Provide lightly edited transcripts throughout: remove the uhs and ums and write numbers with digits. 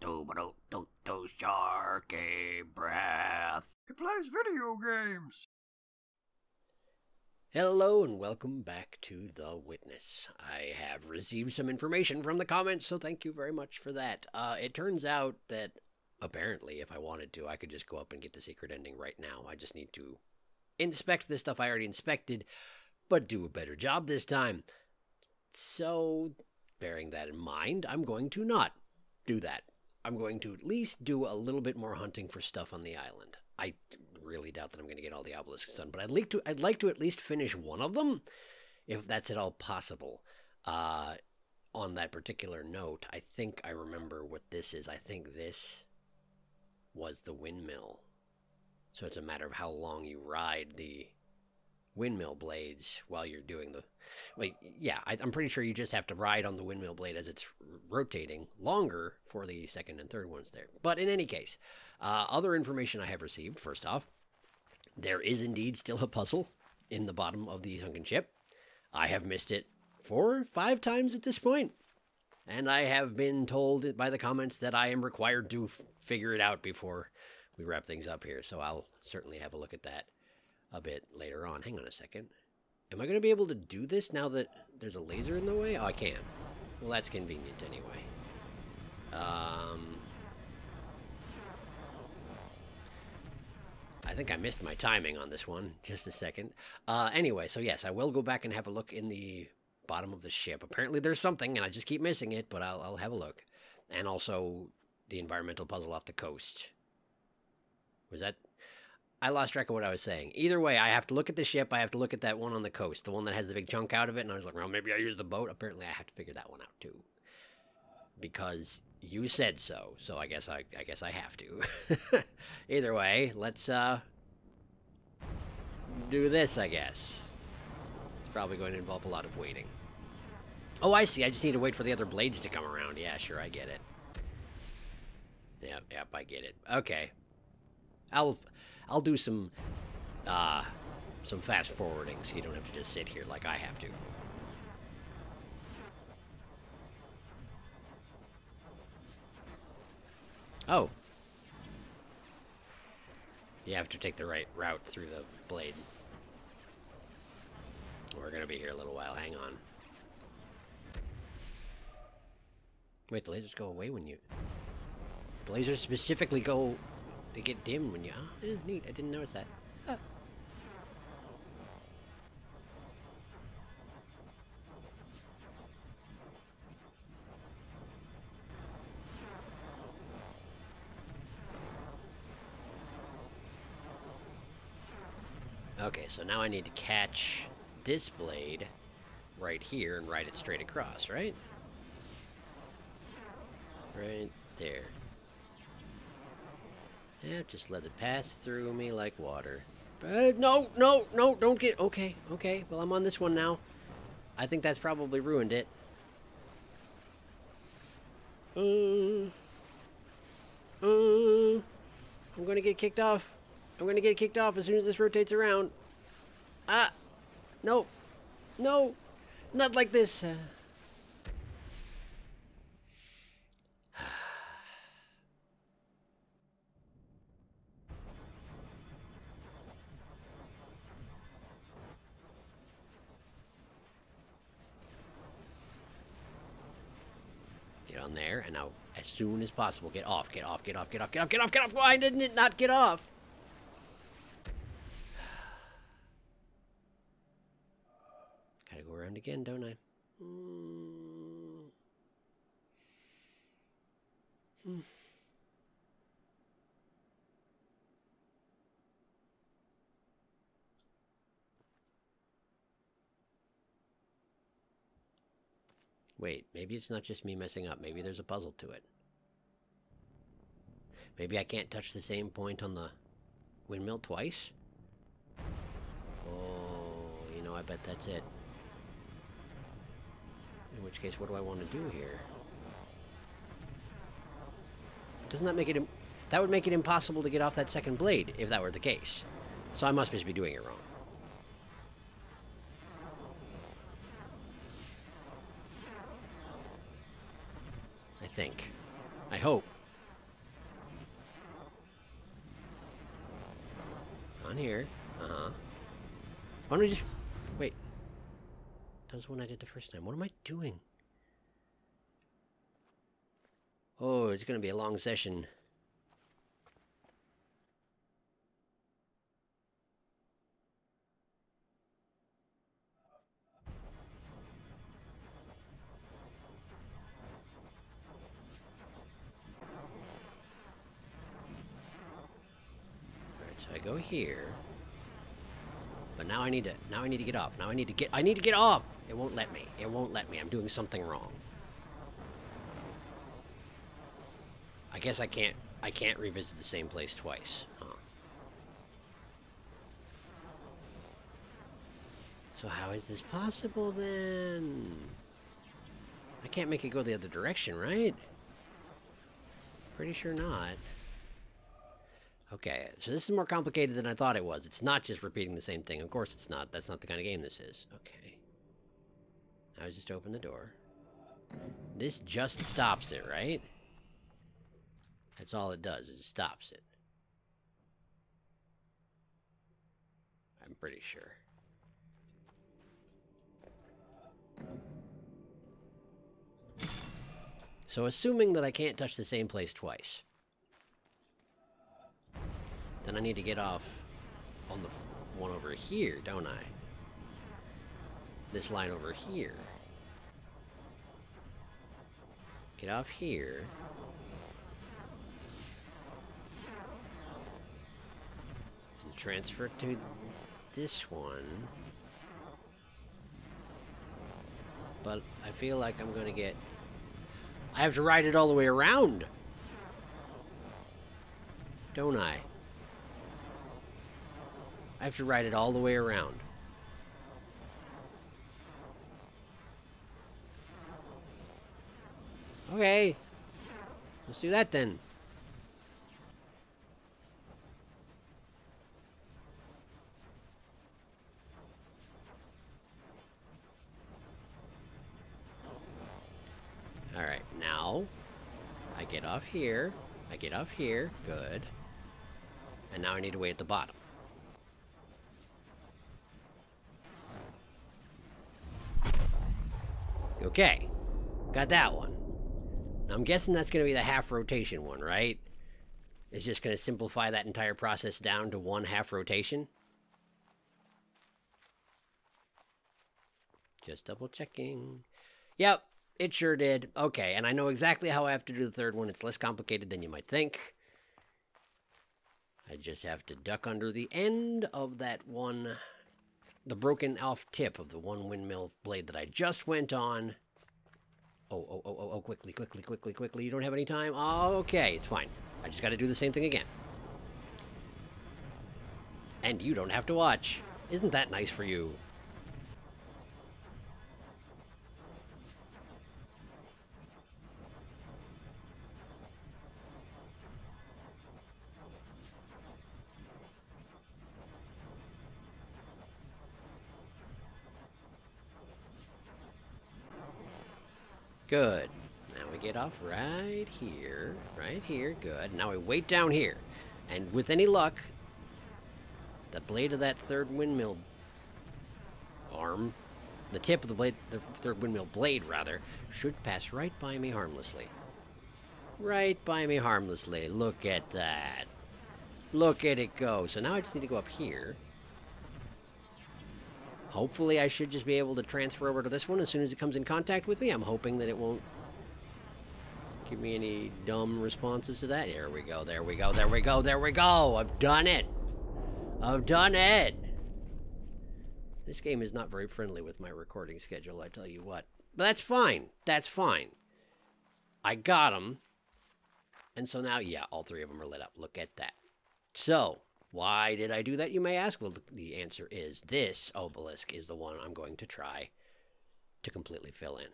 SharkyBreath. He plays video games. Hello and welcome back to The Witness. I have received some information from the comments, so thank you very much for that. It turns out that apparently if I wanted to, I could just go up and get the secret ending right now. I just need to inspect the stuff I already inspected, but do a better job this time. So, bearing that in mind, I'm going to not do that. I'm going to at least do a little bit more hunting for stuff on the island. I really doubt that I'm going to get all the obelisks done, but I'd like to at least finish one of them, if that's at all possible. On that particular note, I think I remember what this is. I think this was the windmill. So it's a matter of how long you ride the windmill blades while you're doing the... Wait, yeah, I'm pretty sure you just have to ride on the windmill blade as it's rotating longer for the second and third ones there. But in any case, other information I have received, first off, there is indeed still a puzzle in the bottom of the sunken ship. I have missed it 4 or 5 times at this point, and I have been told by the comments that I am required to figure it out before we wrap things up here, so I'll certainly have a look at that a bit later on. Hang on a second. Am I going to be able to do this now that there's a laser in the way? Oh, I can. Well, that's convenient anyway. I think I missed my timing on this one. Just a second. Anyway, so yes, I will go back and have a look in the bottom of the ship. Apparently there's something, and I just keep missing it, but I'll have a look. And also the environmental puzzle off the coast. Was that... I lost track of what I was saying. Either way, I have to look at the ship. I have to look at that one on the coast, the one that has the big chunk out of it. And I was like, well, maybe I use the boat. Apparently, I have to figure that one out too, because you said so. So I guess I have to. Either way, let's do this. I guess it's probably going to involve a lot of waiting. Oh, I see. I just need to wait for the other blades to come around. Yeah, sure, I get it. Yep, I get it. Okay, I'll do some fast forwarding, so you don't have to just sit here like I have to. Oh. You have to take the right route through the blade. We're going to be here a little while. Hang on. Wait, the lasers go away when you... The lasers specifically go... They get dim when you... Oh, neat. I didn't notice that. Ah. Okay, so now I need to catch this blade right here and ride it straight across, right? Right there. Yeah, just let it pass through me like water. No, don't get... Okay, well, I'm on this one now. I think that's probably ruined it. I'm gonna get kicked off. I'm gonna get kicked off as soon as this rotates around. Ah! No! No! Not like this! Get on there, and now, as soon as possible, get off, get off, get off, get off, get off, get off, get off! Why didn't it not get off? Gotta go around again, don't I? Wait, maybe it's not just me messing up. Maybe there's a puzzle to it. Maybe I can't touch the same point on the windmill twice? Oh, you know, I bet that's it. In which case, what do I want to do here? Doesn't that make it... That would make it impossible to get off that second blade, if that were the case. So I must just be doing it wrong. I think. I hope. on, here. Uh-huh. Why don't we just... Wait. That was the one I did the first time. What am I doing? Oh, it's gonna be a long session. Alright, so I go here. But now I need to get off. I need to get off! It won't let me. It won't let me. I'm doing something wrong. I guess I can't revisit the same place twice, huh? So how is this possible then? I can't make it go the other direction, right? Pretty sure not. Okay, so this is more complicated than I thought it was. It's not just repeating the same thing. Of course it's not. That's not the kind of game this is. Okay. Now I just open the door. This just stops it, right? That's all it does, is it stops it. I'm pretty sure. So assuming that I can't touch the same place twice, then I need to get off on the one over here, don't I? This line over here. Get off here. And transfer to this one. But I feel like I'm gonna get... I have to ride it all the way around, don't I? I have to ride it all the way around. Okay. Let's do that then. Alright, now I get off here. I get off here. Good. And now I need to wait at the bottom. Okay, got that one. Now I'm guessing that's going to be the half rotation one, right? It's just going to simplify that entire process down to one half rotation. Just double checking. Yep, it sure did. Okay, and I know exactly how I have to do the third one. It's less complicated than you might think. I just have to duck under the end of that one... the broken off tip of the one windmill blade that I just went on. Oh, quickly. You don't have any time? Oh, okay, it's fine. I just gotta do the same thing again. And you don't have to watch. Isn't that nice for you? Good. Now we get off right here. Right here. Good. Now we wait down here. And with any luck, the blade of that third windmill arm, the tip of the blade, the third windmill blade, rather, should pass right by me harmlessly. Right by me harmlessly. Look at that. Look at it go. So now I just need to go up here. Hopefully I should just be able to transfer over to this one as soon as it comes in contact with me. I'm hoping that it won't give me any dumb responses to that. There we go, there we go, there we go, there we go! I've done it! I've done it! This game is not very friendly with my recording schedule, I tell you what. But that's fine. That's fine. I got them. And so now, yeah, all three of them are lit up. Look at that. So... why did I do that, you may ask? Well, the answer is this obelisk is the one I'm going to try to completely fill in.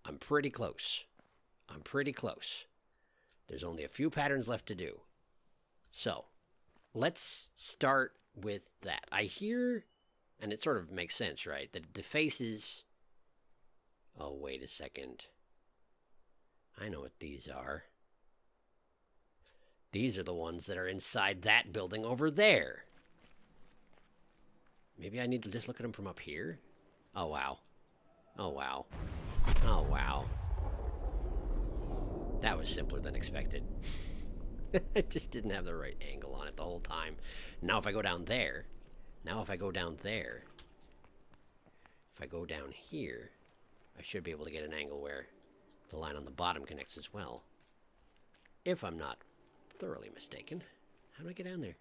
I'm pretty close. I'm pretty close. There's only a few patterns left to do. So, let's start with that. I hear, and it sort of makes sense, right? That the faces... oh, wait a second. I know what these are. These are the ones that are inside that building over there. Maybe I need to just look at them from up here? Oh, wow. Oh, wow. Oh, wow. That was simpler than expected. I just didn't have the right angle on it the whole time. Now if I go down there, if I go down here, I should be able to get an angle where the line on the bottom connects as well. If I'm not thoroughly mistaken. How do I get down there?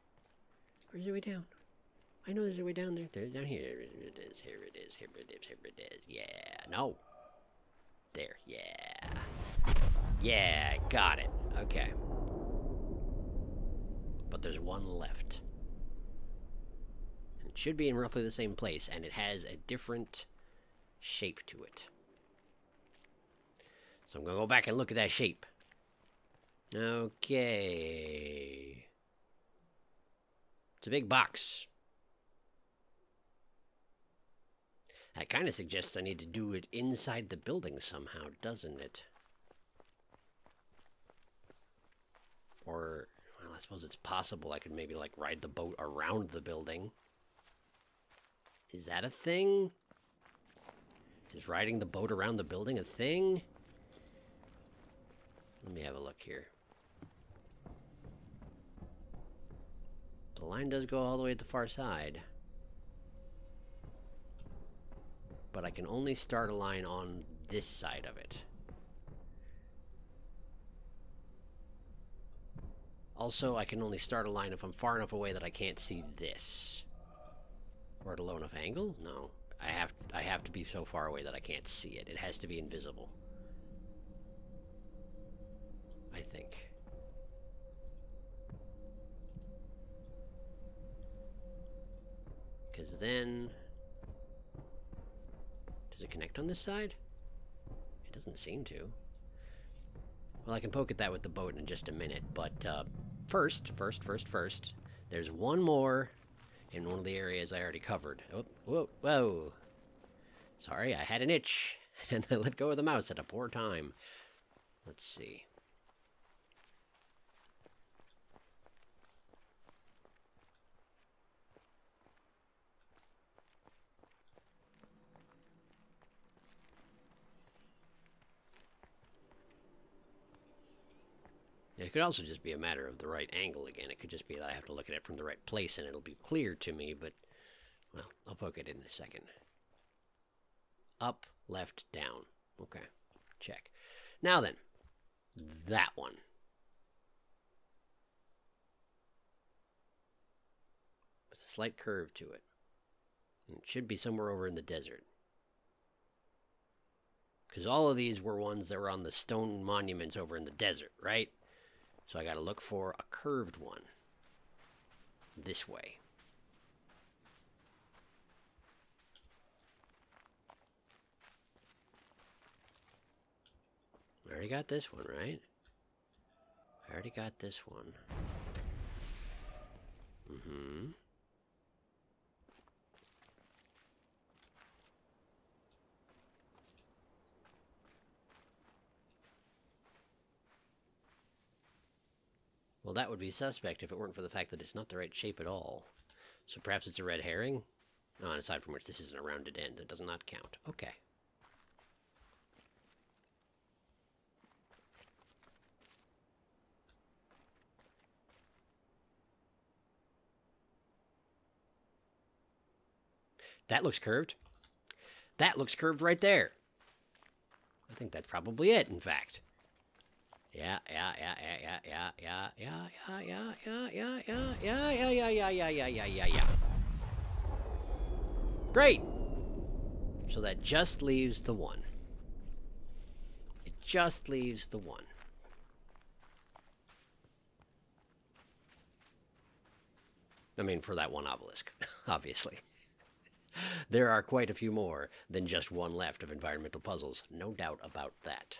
Where's the way down? I know there's a way down there. There's down here. Here it is. Here it is. Here it is. Here it is. Yeah. No. There. Yeah. Yeah. Got it. Okay. But there's one left. And it should be in roughly the same place, and it has a different shape to it. So I'm going to go back and look at that shape. Okay. It's a big box. That kind of suggests I need to do it inside the building somehow, doesn't it? Or, well, I suppose it's possible I could maybe, like, ride the boat around the building. Is that a thing? Is riding the boat around the building a thing? Let me have a look here. The line does go all the way to the far side. But I can only start a line on this side of it. Also, I can only start a line if I'm far enough away that I can't see this. Or at a low enough angle? No. I have to be so far away that I can't see it. It has to be invisible. I think. Because then... Does it connect on this side? It doesn't seem to. Well, I can poke at that with the boat in just a minute, but first, there's one more in one of the areas I already covered. Oh, whoa, whoa. Sorry, I had an itch, and I let go of the mouse at a poor time. Let's see. It could also just be a matter of the right angle again. It could just be that I have to look at it from the right place and it'll be clear to me, but, well, I'll poke it in a second. Up, left, down. Okay, check. Now then, that one. With a slight curve to it. And it should be somewhere over in the desert. Because all of these were ones that were on the stone monuments over in the desert, right? So I gotta look for a curved one. This way. I already got this one, right? I already got this one. Mm-hmm. Well, that would be suspect if it weren't for the fact that it's not the right shape at all. So perhaps it's a red herring? Oh, and aside from which, this isn't a rounded end. It does not count. Okay. That looks curved. That looks curved right there. I think that's probably it, in fact. Yeah. Great! So that just leaves the one. It just leaves the one. I mean, for that one obelisk, obviously. There are quite a few more than just one left of environmental puzzles. No doubt about that.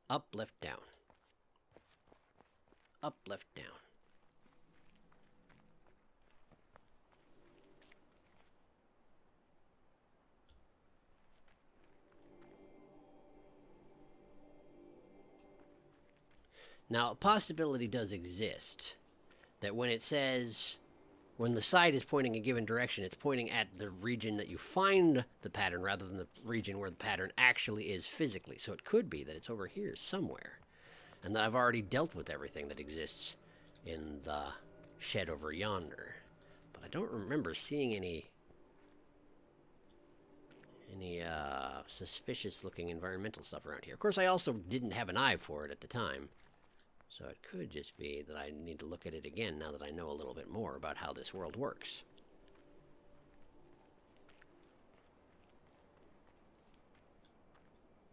Up, left, down. Up, left, down. Now, a possibility does exist that when it says, when the site is pointing a given direction, it's pointing at the region that you find the pattern rather than the region where the pattern actually is physically. So it could be that it's over here somewhere, and that I've already dealt with everything that exists in the shed over yonder. But I don't remember seeing any suspicious-looking environmental stuff around here. Of course, I also didn't have an eye for it at the time. So it could just be that I need to look at it again now that I know a little bit more about how this world works.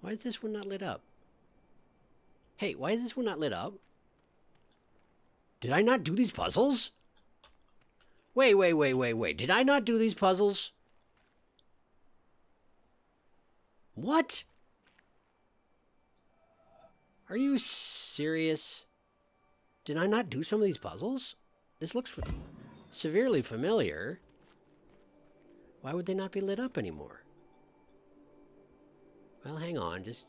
Why is this one not lit up? Hey, why is this one not lit up? Did I not do these puzzles? Wait. Did I not do these puzzles? What? Are you serious? Did I not do some of these puzzles? This looks severely familiar. Why would they not be lit up anymore? Well, hang on. Just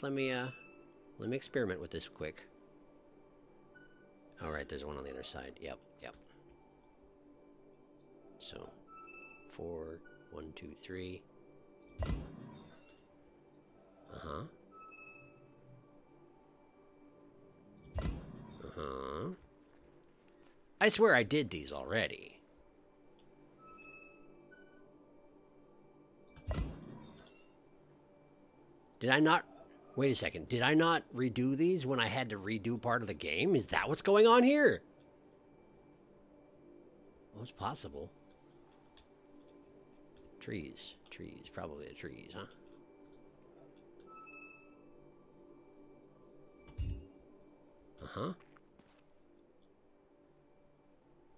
let me experiment with this quick. All right, there's one on the other side. Yep. So, 4, 1, 2, 3. Uh-huh. I swear I did these already. Did I not... Wait a second. Did I not redo these when I had to redo part of the game? Is that what's going on here? Well, it's possible. Trees. Probably the trees, huh? Uh-huh.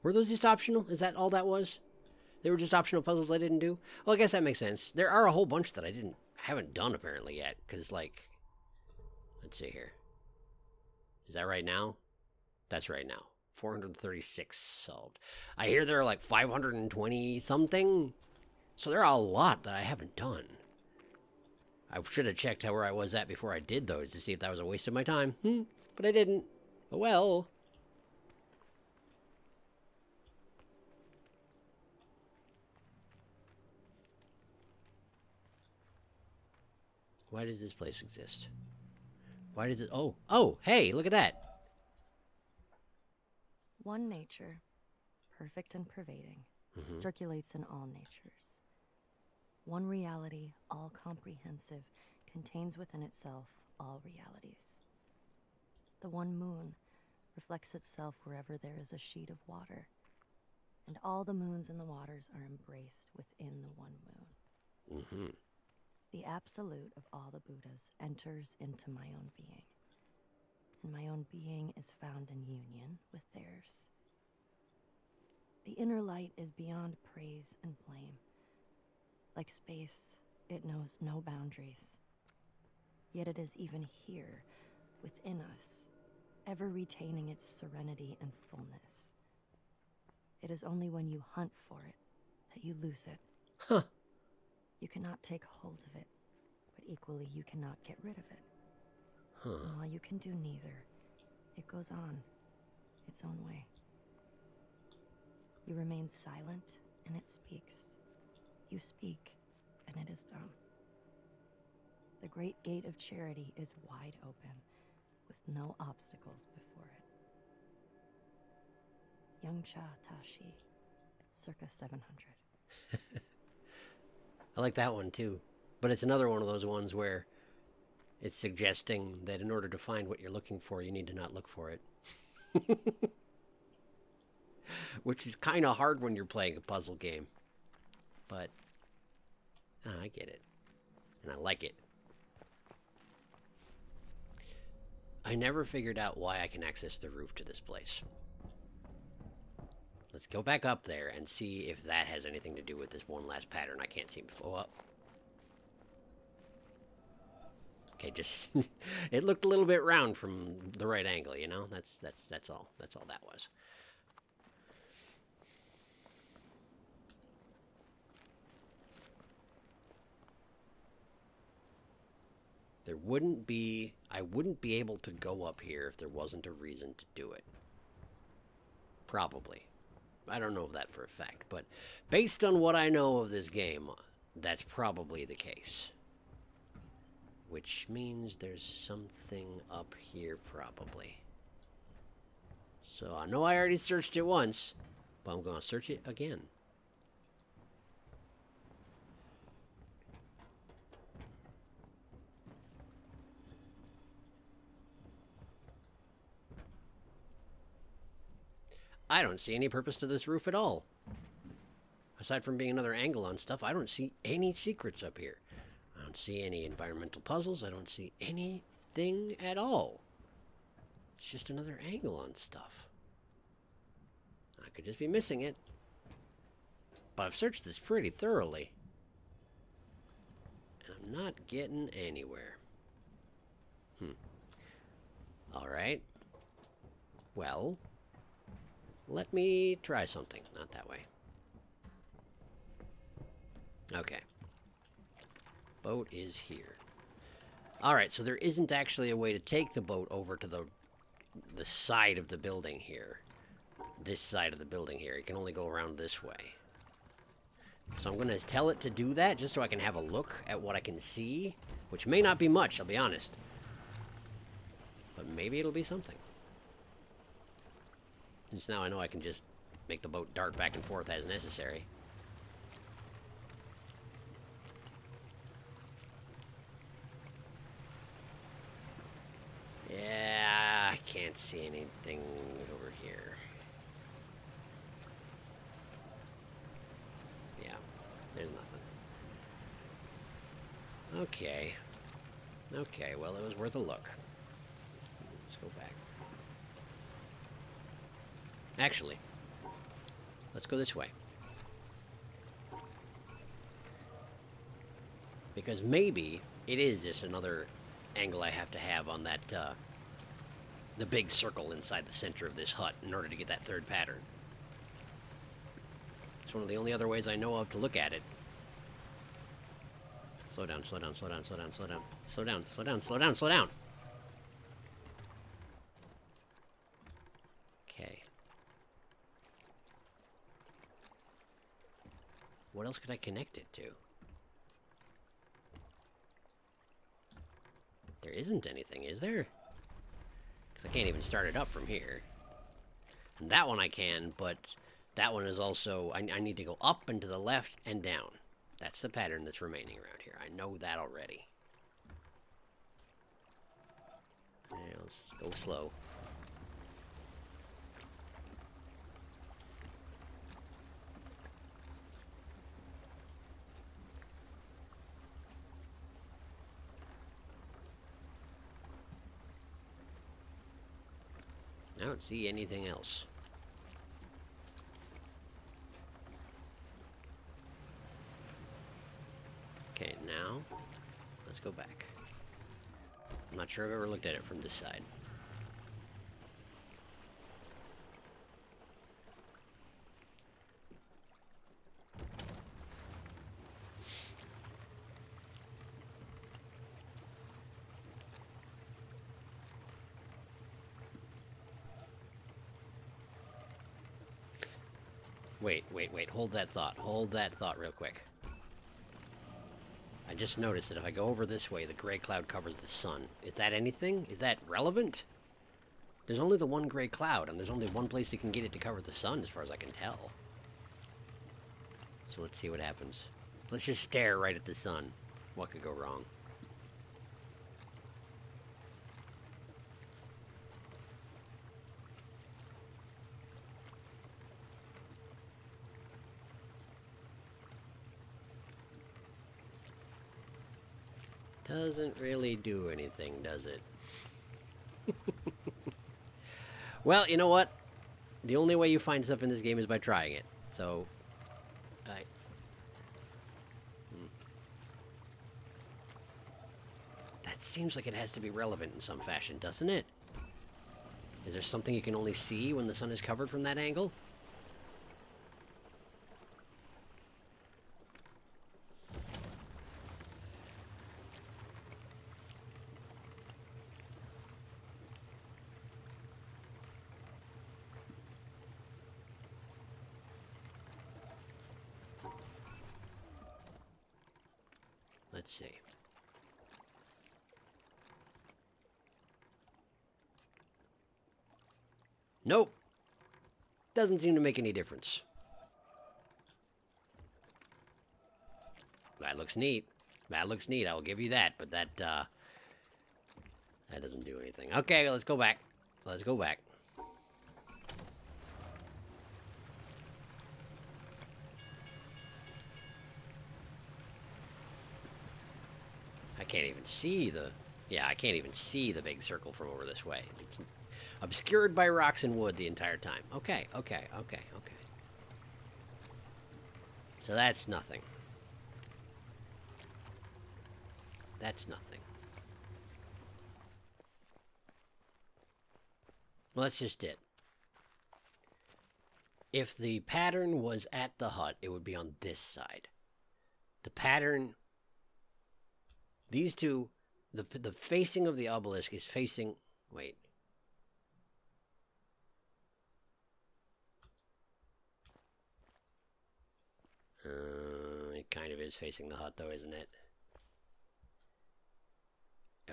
Were those just optional? Is that all that was? They were just optional puzzles I didn't do? Well, I guess that makes sense. There are a whole bunch that I haven't done apparently yet. Because, like, let's see here. Is that right now? That's right now. 436 solved. I hear there are like 520 something. So there are a lot that I haven't done. I should have checked where I was at before I did those to see if that was a waste of my time. But I didn't. Oh well. Why does this place exist? Why does it... Oh, hey, look at that. One nature, perfect and pervading, circulates in all natures. One reality, all comprehensive, contains within itself all realities. The one moon reflects itself wherever there is a sheet of water, and all the moons in the waters are embraced within the one moon. The absolute of all the Buddhas enters into my own being, and my own being is found in union with theirs. The inner light is beyond praise and blame. Like space, it knows no boundaries. Yet it is even here, within us, ever retaining its serenity and fullness. It is only when you hunt for it that you lose it. Huh. You cannot take hold of it, but equally you cannot get rid of it. And while you can do neither, it goes on, its own way. You remain silent, and it speaks. You speak, and it is done. The great gate of charity is wide open, with no obstacles before it. Young Cha Tashi, circa 700. I like that one too. But it's another one of those ones where it's suggesting that in order to find what you're looking for, you need to not look for it. Which is kind of hard when you're playing a puzzle game. But I get it. And I like it. I never figured out why I can access the roof to this place. Let's go back up there and see if that has anything to do with this one last pattern I can't seem to follow up. Okay, just... it looked a little bit round from the right angle, you know? That's all. That's all that was. There wouldn't be... I wouldn't be able to go up here if there wasn't a reason to do it. Probably. I don't know that for a fact, but based on what I know of this game, that's probably the case. Which means there's something up here, probably. So I know I already searched it once, but I'm going to search it again. I don't see any purpose to this roof at all. Aside from being another angle on stuff, I don't see any secrets up here. I don't see any environmental puzzles. I don't see anything at all. It's just another angle on stuff. I could just be missing it. But I've searched this pretty thoroughly. And I'm not getting anywhere. Alright. Well... let me try something. Not that way. Okay. Boat is here. Alright, so there isn't actually a way to take the boat over to the side of the building here. This side of the building here. You can only go around this way. So I'm going to tell it to do that just so I can have a look at what I can see. Which may not be much, I'll be honest. But maybe it'll be something. Since now I know I can just make the boat dart back and forth as necessary. Yeah, I can't see anything over here. Yeah, there's nothing. Okay. Okay, well, it was worth a look. Let's go back. Actually, let's go this way. Because maybe it is just another angle I have to have on that, the big circle inside the center of this hut in order to get that third pattern. It's one of the only other ways I know of to look at it. Slow down, slow down, slow down, slow down, slow down. Slow down, slow down, slow down, slow down. Okay. What else could I connect it to? There isn't anything, is there? Because I can't even start it up from here. And that one I can, but that one is also... I need to go up and to the left and down. That's the pattern that's remaining around here. I know that already. Yeah, let's go slow. I don't see anything else. Okay, now, let's go back. I'm not sure I've ever looked at it from this side. Wait, hold that thought. Hold that thought real quick. I just noticed that if I go over this way, the gray cloud covers the sun. Is that anything? Is that relevant? There's only the one gray cloud, and there's only one place you can get it to cover the sun, as far as I can tell. So let's see what happens. Let's just stare right at the sun. What could go wrong? Doesn't really do anything, does it? Well, you know what? The only way you find stuff in this game is by trying it. So, that seems like it has to be relevant in some fashion, doesn't it? Is there something you can only see when the sun is covered from that angle? Let's see. Nope. Doesn't seem to make any difference. That looks neat. That looks neat, I will give you that, but that doesn't do anything. Okay, let's go back. Let's go back. I can't even see the... Yeah, I can't even see the big circle from over this way. It's obscured by rocks and wood the entire time. Okay, okay, okay, okay. So that's nothing. That's nothing. Well, that's just it. If the pattern was at the hut, it would be on this side. The pattern... These two... The facing of the obelisk is facing... Wait. It kind of is facing the hut, though, isn't it?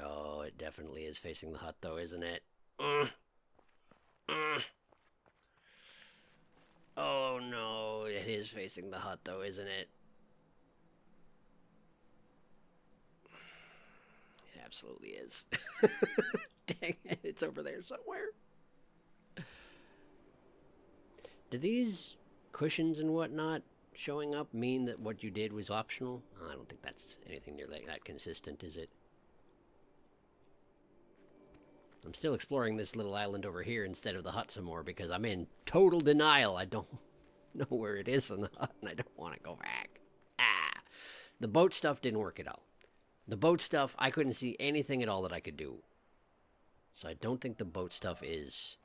Oh, it definitely is facing the hut, though, isn't it? Oh, no, it is facing the hut, though, isn't it? It absolutely is. Dang it, it's over there somewhere. Do these cushions and whatnot showing up mean that what you did was optional? I don't think that's anything near that consistent, is it? I'm still exploring this little island over here instead of the hut some more because I'm in total denial. I don't know where it is in the hut and I don't want to go back. Ah! The boat stuff didn't work at all. The boat stuff, I couldn't see anything at all that I could do. So I don't think the boat stuff is...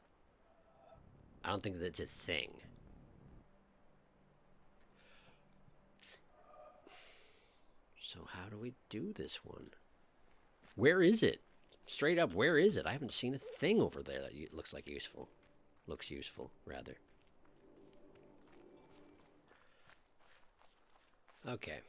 I don't think that's a thing. So how do we do this one? Where is it? Straight up, where is it? I haven't seen a thing over there that looks like useful. Looks useful, rather. Okay.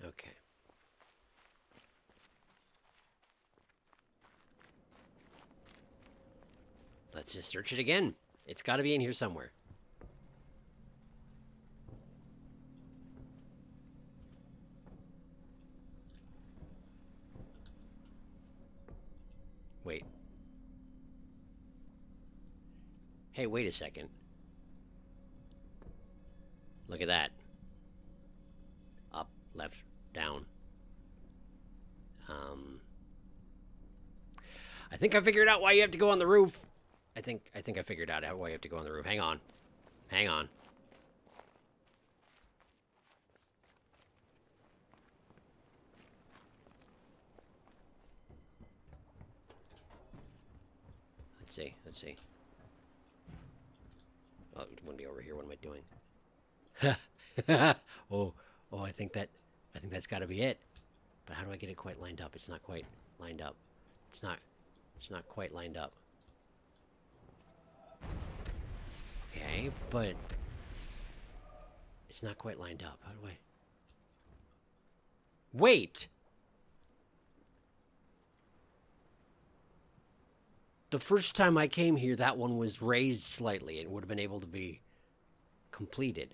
Okay. Let's just search it again. It's got to be in here somewhere. Wait. Hey, wait a second. Look at that. Up, left, down. I think I figured out why you have to go on the roof. I think I figured out why you have to go on the roof. Hang on. Hang on. Let's see. Let's see. Oh, it wouldn't be over here. What am I doing? oh, I think that's got to be it. But how do I get it quite lined up? It's not quite lined up. It's not quite lined up. Okay, but it's not quite lined up. How do I... Wait! The first time I came here, that one was raised slightly. It would have been able to be completed.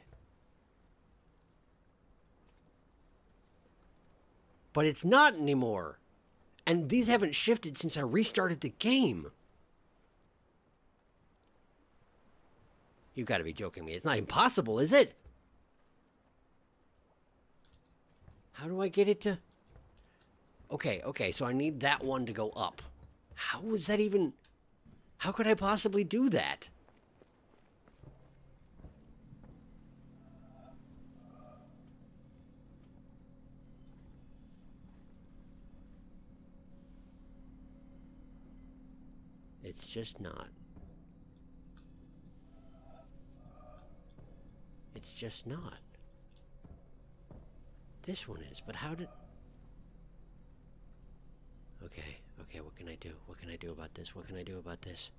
But it's not anymore. And these haven't shifted since I restarted the game. You've got to be joking me. It's not impossible, is it? How do I get it to... Okay, so I need that one to go up. How was that even... How could I possibly do that? It's just not. It's just not. This one is, but how did... Okay, what can I do? What can I do about this? What can I do about this?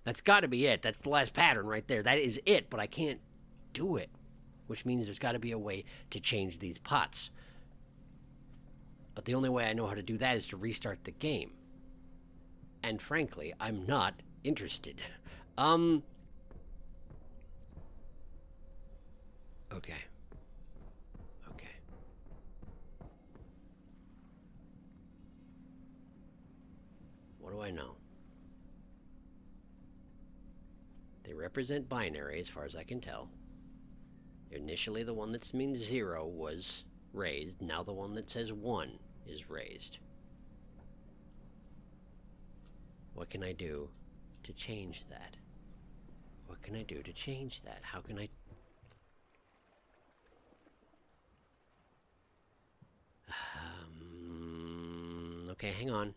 That's got to be it. That's the last pattern right there. That is it, but I can't do it. Which means there's got to be a way to change these pots. But the only way I know how to do that is to restart the game. And frankly, I'm not interested. Okay. Okay. What do I know? They represent binary as far as I can tell. Initially, the one that means 0 was raised. Now the one that says 1 is raised. What can I do to change that? What can I do to change that? How can I... Okay, hang on.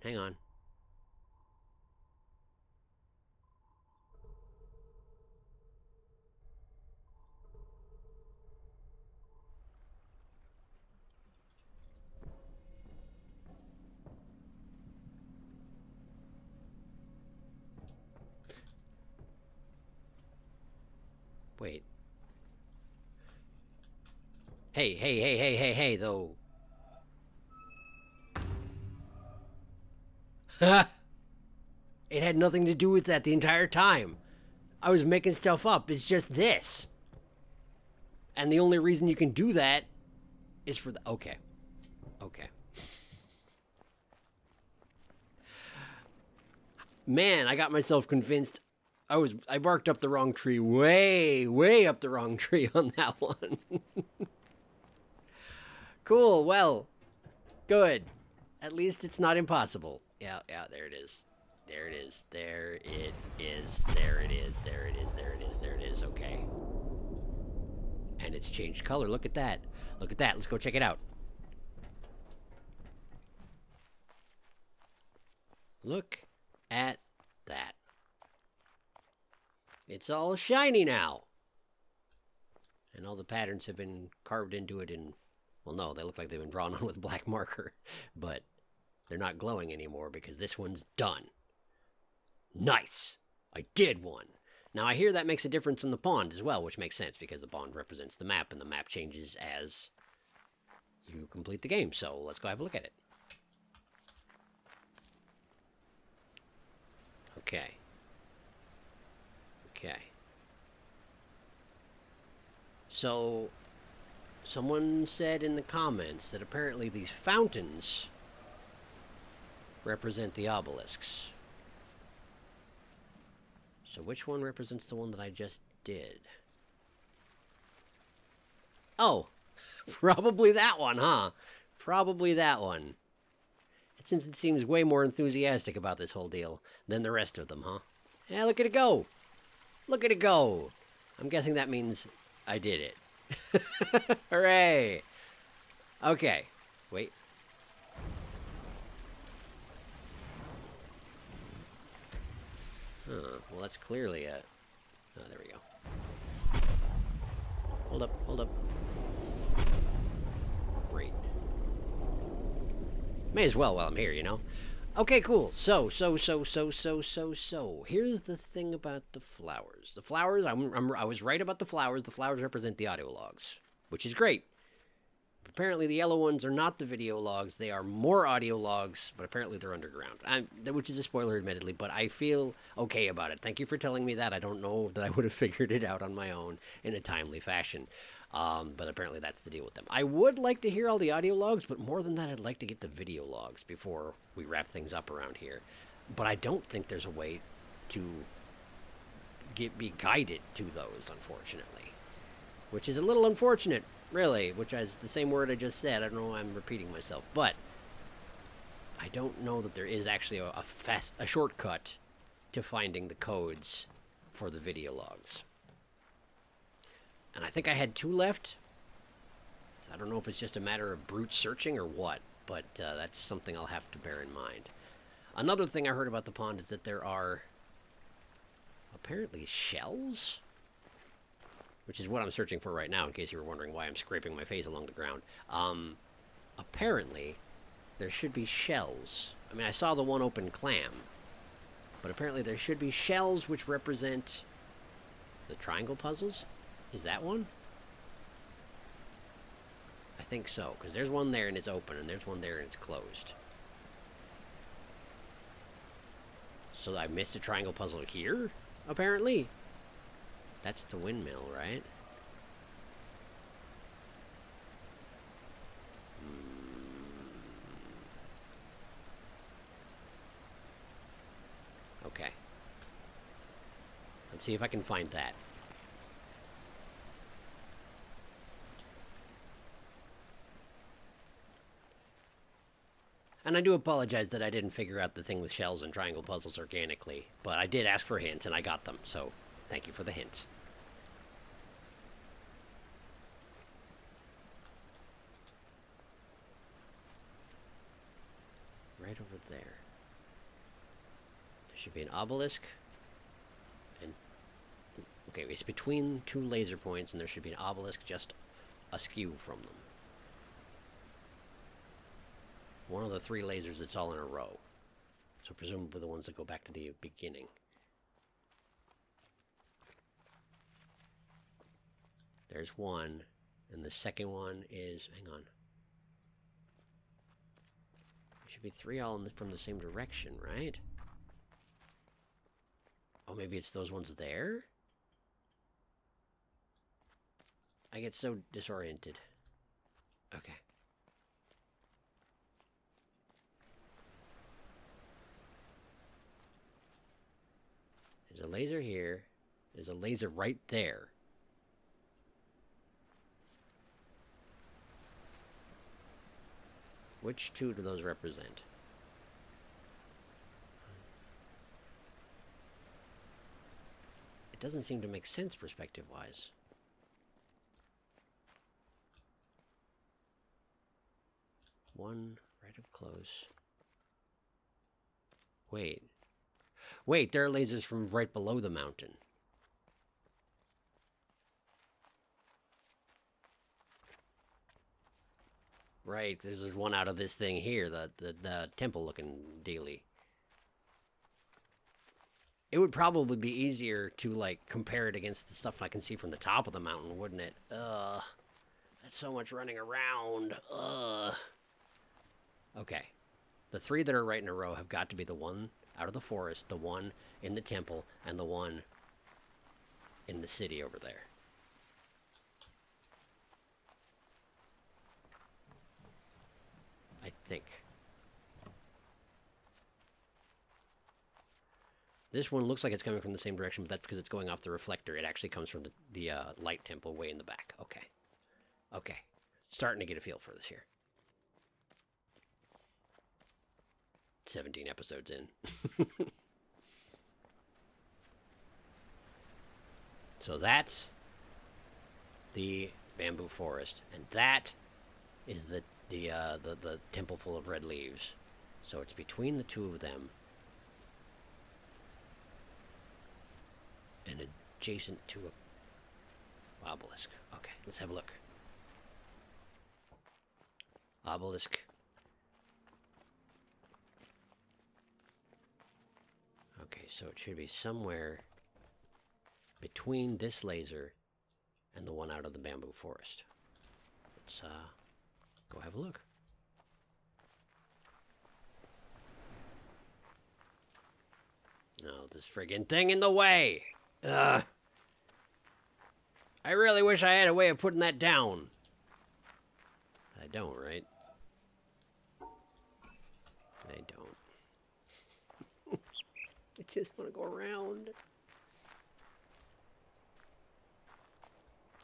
Wait. Hey, though. It had nothing to do with that the entire time. I was making stuff up. It's just this. And the only reason you can do that is for the... Okay. Man, I got myself convinced. I barked up the wrong tree, way up the wrong tree on that one. Cool, well, good. At least it's not impossible. Yeah, there it is. There it is. Okay. And it's changed color. Look at that. Let's go check it out. Look at that. It's all shiny now. And all the patterns have been carved into it in... Well, no, they look like they've been drawn on with black marker. But they're not glowing anymore because this one's done. Nice! I did one. Now, I hear that makes a difference in the pond as well, which makes sense because the pond represents the map, and the map changes as you complete the game. So let's go have a look at it. Okay. So, someone said in the comments that apparently these fountains represent the obelisks. So which one represents the one that I just did? Oh, probably that one, huh? Probably that one. Since it seems way more enthusiastic about this whole deal than the rest of them, huh? Yeah, look at it go! Look at it go! I'm guessing that means I did it. Hooray! Okay, wait. Well, that's clearly a... Oh, there we go. Hold up. Great. May as well while I'm here, you know? Okay, cool. So. Here's the thing about the flowers. The flowers, I was right about the flowers. The flowers represent the audio logs, which is great. Apparently, the yellow ones are not the video logs. They are more audio logs, but apparently they're underground. Which is a spoiler, admittedly, but I feel okay about it. Thank you for telling me that. I don't know that I would have figured it out on my own in a timely fashion. But apparently that's the deal with them. I would like to hear all the audio logs, but more than that, I'd like to get the video logs before we wrap things up around here. But I don't think there's a way to be guided to those, unfortunately. Which is a little unfortunate, really, which is the same word I just said. I don't know why I'm repeating myself, but I don't know that there is actually a shortcut to finding the codes for the video logs. And I think I had 2 left. So I don't know if it's just a matter of brute searching or what, but that's something I'll have to bear in mind. Another thing I heard about the pond is that there are apparently shells, which is what I'm searching for right now, in case you were wondering why I'm scraping my face along the ground. Apparently, there should be shells. I mean, I saw the one open clam, But apparently there should be shells which represent the triangle puzzles. Is that one? I think so, because there's one there and it's open, and there's one there and it's closed. So I missed a triangle puzzle here, apparently. That's the windmill, right? Okay. Let's see if I can find that. And I do apologize that I didn't figure out the thing with shells and triangle puzzles organically, but I did ask for hints and I got them, so thank you for the hints. Right over there. There should be an obelisk. And okay, it's between two laser points and there should be an obelisk just askew from them. One of the three lasers that's all in a row. So presumably the ones that go back to the beginning. There's one. And the second one is... hang on. There should be three all from the same direction, right? Oh, maybe it's those ones there? I get so disoriented. Okay. There's a laser here. There's a laser right there. Which two do those represent? It doesn't seem to make sense perspective-wise. One right up close. Wait. Wait, there are lasers from right below the mountain. Right, there's one out of this thing here, the temple-looking dealie. It would probably be easier to, like, compare it against the stuff I can see from the top of the mountain, wouldn't it? Ugh. That's so much running around. Ugh. Okay. The three that are right in a row have got to be the one out of the forest, the one in the temple, and the one in the city over there. I think. This one looks like it's coming from the same direction, but that's because it's going off the reflector. It actually comes from the light temple way in the back. Okay. Okay. Starting to get a feel for this here. 17 episodes in. So that's the bamboo forest, and that is the temple full of red leaves. So it's between the two of them and adjacent to a obelisk. Okay, let's have a look. Obelisk. Okay, so it should be somewhere between this laser and the one out of the bamboo forest. Let's go have a look. Oh, this friggin' thing in the way! Ugh. I really wish I had a way of putting that down. I don't, right? I don't. I just want to go around.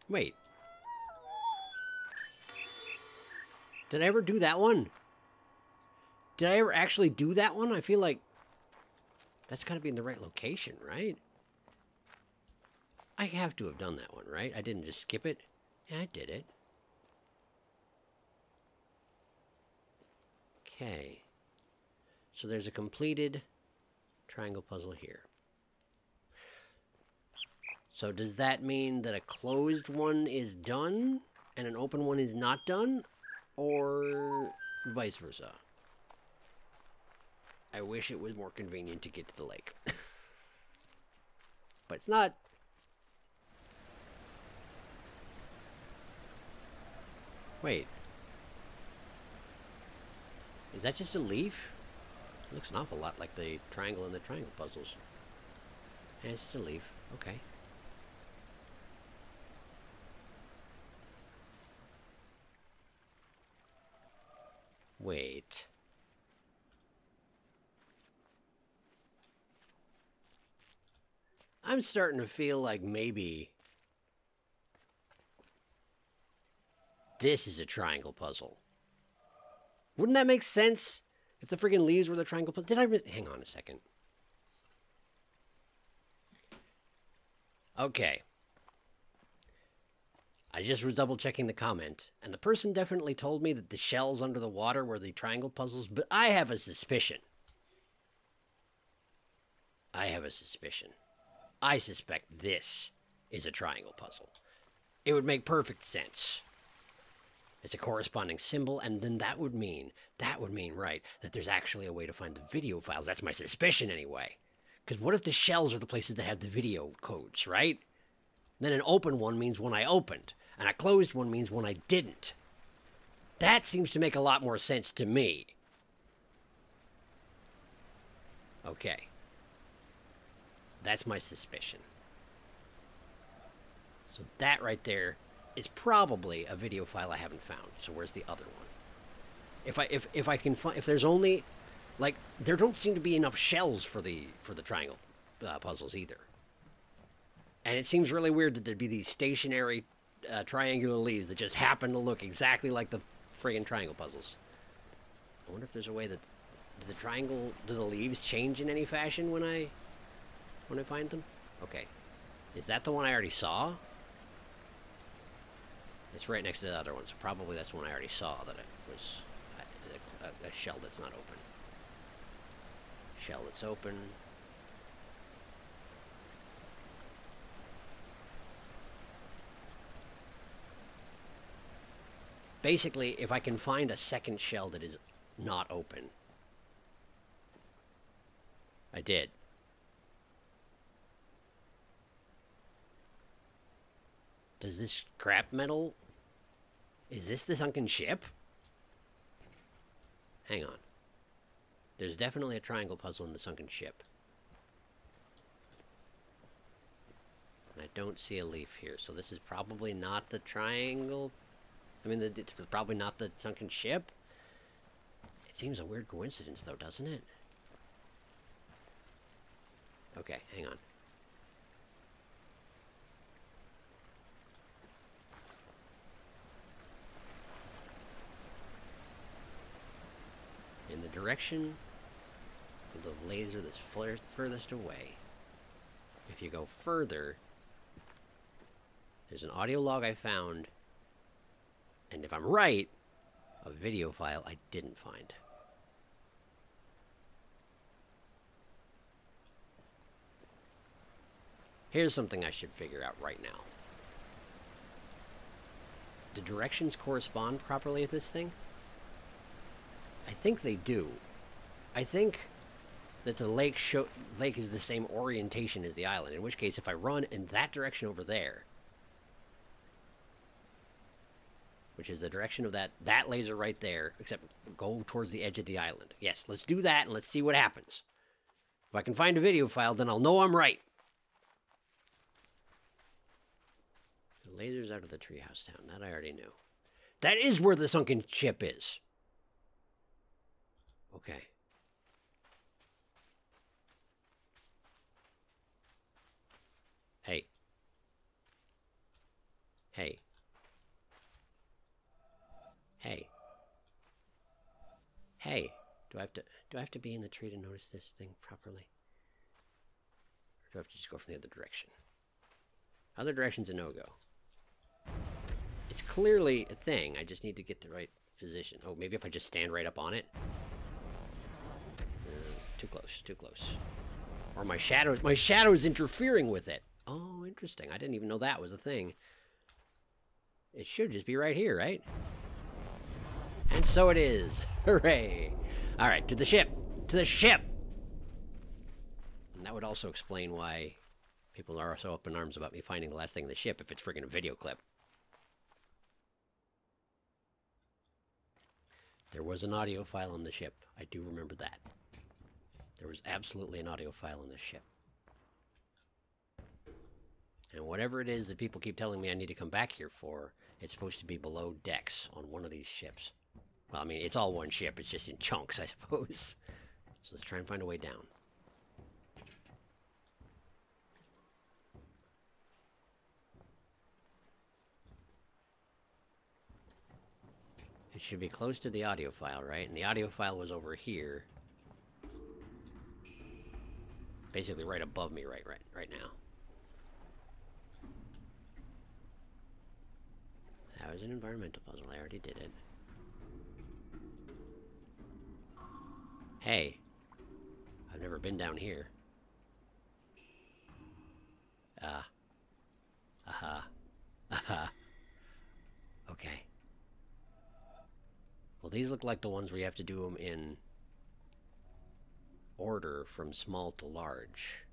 Wait. Did I ever do that one? Did I ever actually do that one? I feel like that's got to be in the right location, right? I have to have done that one, right? I didn't just skip it. Yeah, I did it. Okay. So there's a completed triangle puzzle here. So does that mean that a closed one is done and an open one is not done? Or vice versa? I wish it was more convenient to get to the lake. But it's not. Wait. Is that just a leaf? It looks an awful lot like the triangle and the triangle puzzles. Yeah, it's just a leaf. Okay. Wait. I'm starting to feel like maybe this is a triangle puzzle. Wouldn't that make sense if the friggin' leaves were the triangle puzzle? Did I hang on a second. Okay. I just was double checking the comment, and the person definitely told me that the shells under the water were the triangle puzzles, but I have a suspicion. I suspect this is a triangle puzzle. It would make perfect sense. It's a corresponding symbol, and then that would mean, right, that there's actually a way to find the video files. That's my suspicion anyway. Because what if the shells are the places that have the video codes, right? Then an open one means one I opened, and a closed one means one I didn't. That seems to make a lot more sense to me. Okay. That's my suspicion. So that right there is probably a video file I haven't found. So where's the other one? If I can find, if there's only, like, there don't seem to be enough shells for the triangle puzzles either. And it seems really weird that there'd be these stationary triangular leaves that just happen to look exactly like the friggin' triangle puzzles. I wonder if there's a way that do the leaves change in any fashion when I find them? Okay. Is that the one I already saw? It's right next to the other one, so probably that's the one I already saw, that it was a shell that's not open. Shell that's open. Basically, if I can find a second shell that is not open. I did. Does this scrap metal... Is this the sunken ship? Hang on. There's definitely a triangle puzzle in the sunken ship. And I don't see a leaf here, so this is probably not the triangle... I mean, it's probably not the sunken ship. It seems a weird coincidence, though, doesn't it? Okay, hang on. In the direction of the laser that's furthest away. If you go further, there's an audio log I found, and if I'm right, a video file I didn't find. Here's something I should figure out right now. Do directions correspond properly with this thing? I think they do. I think that the lake is the same orientation as the island, in which case if I run in that direction over there, which is the direction of that laser right there, except go towards the edge of the island. Yes, let's do that and let's see what happens. If I can find a video file, then I'll know I'm right. The laser's out of the treehouse town. That I already knew. That is where the sunken ship is. Okay. Hey. Hey. Hey. Hey. Do I have to be in the tree to notice this thing properly? Or do I have to just go from the other direction? Other direction's a no-go. It's clearly a thing. I just need to get the right position. Oh, maybe if I just stand right up on it? Too close, too close. Or my shadow's interfering with it. Oh, interesting. I didn't even know that was a thing. It should just be right here, right? And so it is. Hooray. All right, to the ship. To the ship! And that would also explain why people are so up in arms about me finding the last thing in the ship if it's friggin' a video clip. There was an audio file on the ship. I do remember that. There was absolutely an audio file on this ship. And whatever it is that people keep telling me I need to come back here for, it's supposed to be below decks on one of these ships. Well, I mean, it's all one ship. It's just in chunks, I suppose. So let's try and find a way down. It should be close to the audio file, right? And the audio file was over here. Basically right above me right now. That was an environmental puzzle. I already did it. Hey. I've never been down here. Okay. Well, these look like the ones where you have to do them in order from small to large.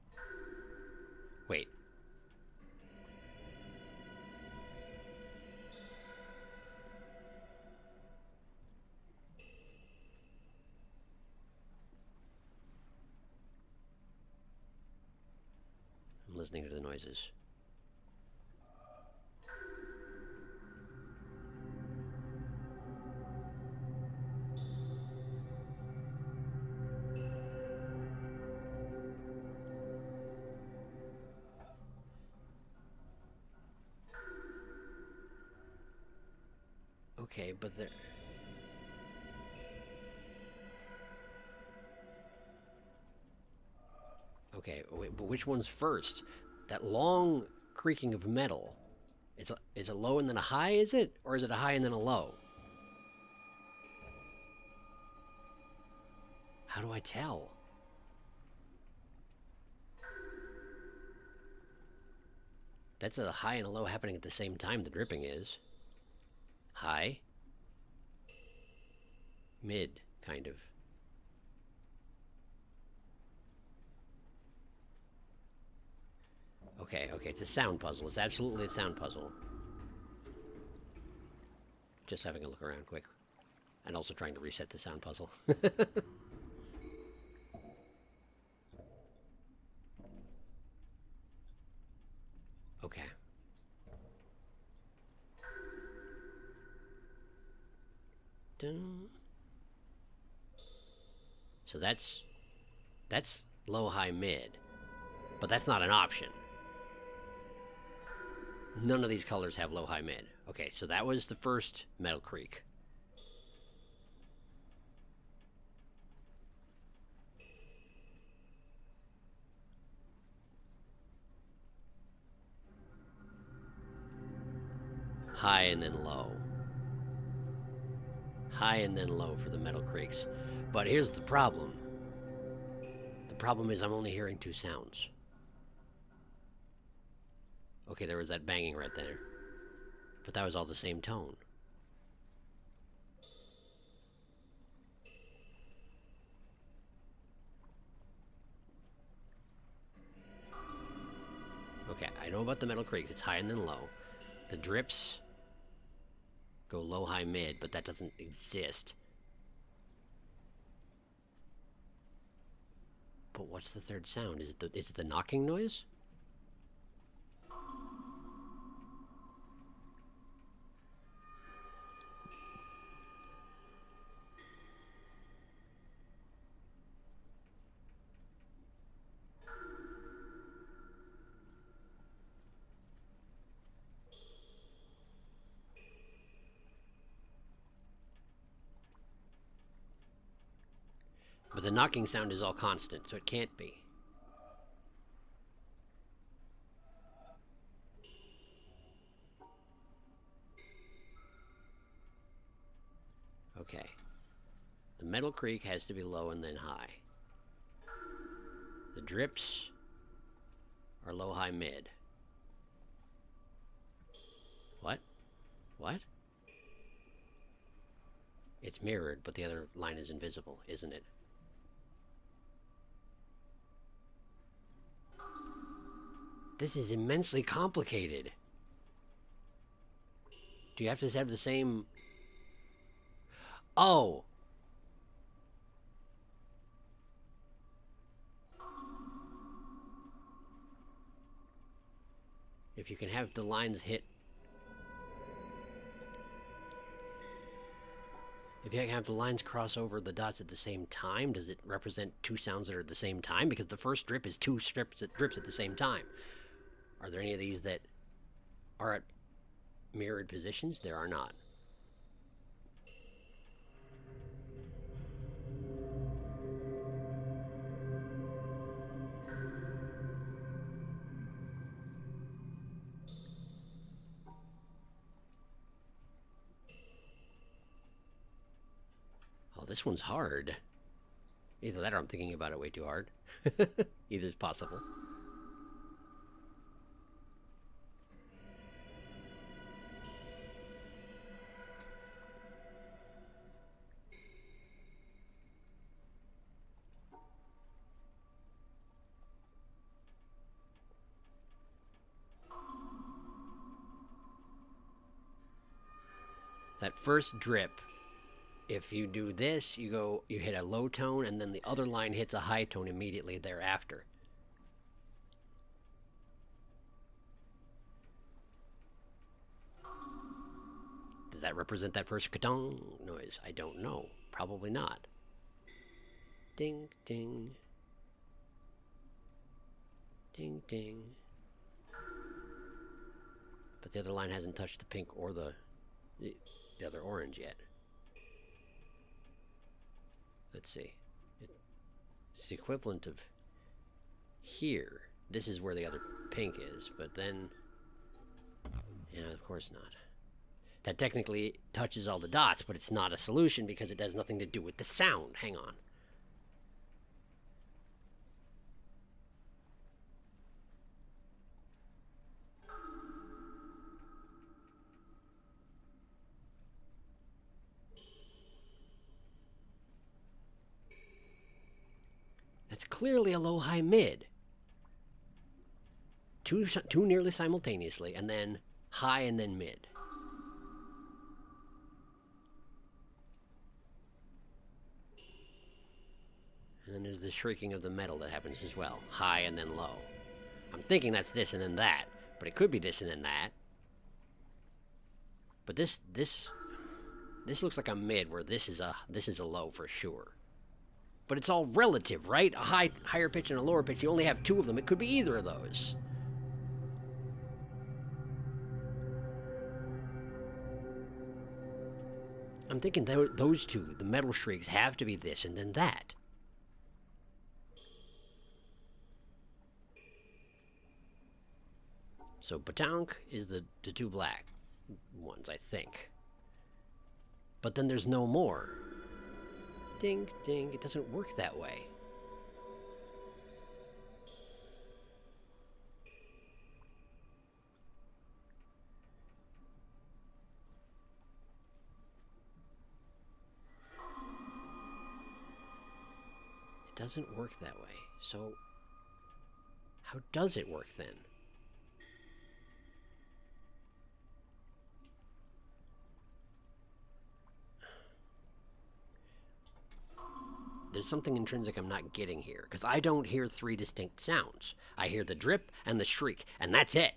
Wait. I'm listening to the noises. Okay, but there... Okay, wait, but which one's first? That long creaking of metal. Is a low and then a high, is it? Or is it a high and then a low? How do I tell? That's a high and a low happening at the same time, the dripping is. High. Mid, kind of. Okay, it's a sound puzzle. It's absolutely a sound puzzle. Just having a look around quick. And also trying to reset the sound puzzle. Okay. Dun. So that's low, high, mid. But that's not an option. None of these colors have low, high, mid. Okay, so that was the first Metal Creek. High and then low. High and then low for the Metal Creeks. But here's the problem. The problem is I'm only hearing two sounds. Okay, there was that banging right there. But that was all the same tone. Okay, I know about the Metal Creeks. It's high and then low. The drips go low, high, mid, but that doesn't exist. But what's the third sound? Is it the knocking noise? But the knocking sound is all constant, so it can't be. Okay. The Metal Creek has to be low and then high. The drips are low, high, mid. What? What? It's mirrored, but the other line is invisible, isn't it? This is immensely complicated. Do you have to have the same... Oh! If you can have the lines hit... If you can have the lines cross over the dots at the same time, does it represent two sounds that are at the same time? Because the first drip is two drips at the same time. Are there any of these that are at mirrored positions? There are not. Oh, this one's hard. Either that or I'm thinking about it way too hard. Either's possible. That first drip, if you do this, you hit a low tone, and then the other line hits a high tone immediately thereafter. Does that represent that first ka-tong noise? I don't know. Probably not. Ding, ding. Ding, ding. But the other line hasn't touched the pink or the other orange yet. Let's see. It's the equivalent of here. This is where the other pink is, but then... Yeah, of course not. That technically touches all the dots, but it's not a solution because it has nothing to do with the sound. Hang on. That's clearly a low-high mid. Two nearly simultaneously, and then high and then mid. And then there's the shrieking of the metal that happens as well. High and then low. I'm thinking that's this and then that, but it could be this and then that. But this looks like a mid, where this is a low for sure. But it's all relative, right? A higher pitch and a lower pitch. You only have two of them. It could be either of those. I'm thinking those two, the metal shrieks, have to be this and then that. So Batank is the two black ones, I think. But then there's no more. Ding, ding. It doesn't work that way. It doesn't work that way. So, how does it work then? There's something intrinsic I'm not getting here, because I don't hear three distinct sounds. I hear the drip and the shriek, and that's it.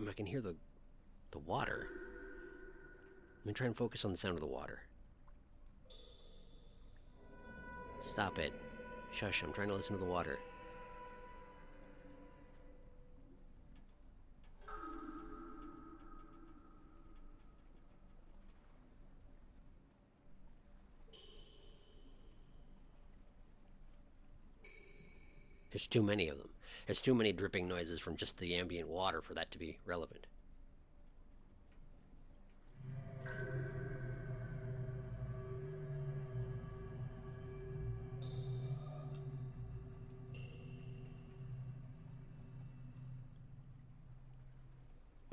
I can hear the water. Let me try and focus on the sound of the water. Stop it. Shush, I'm trying to listen to the water. There's too many of them. There's too many dripping noises from just the ambient water for that to be relevant.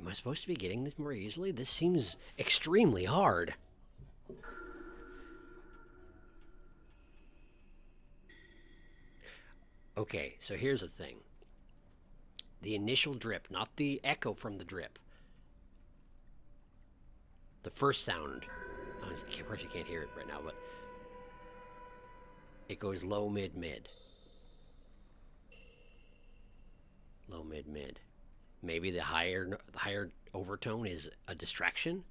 Am I supposed to be getting this more easily? This seems extremely hard. Okay, so here's the thing. The initial drip, not the echo from the drip. The first sound. Of course you can't hear it right now, but it goes low, mid, mid. Low, mid, mid. Maybe the higher overtone is a distraction?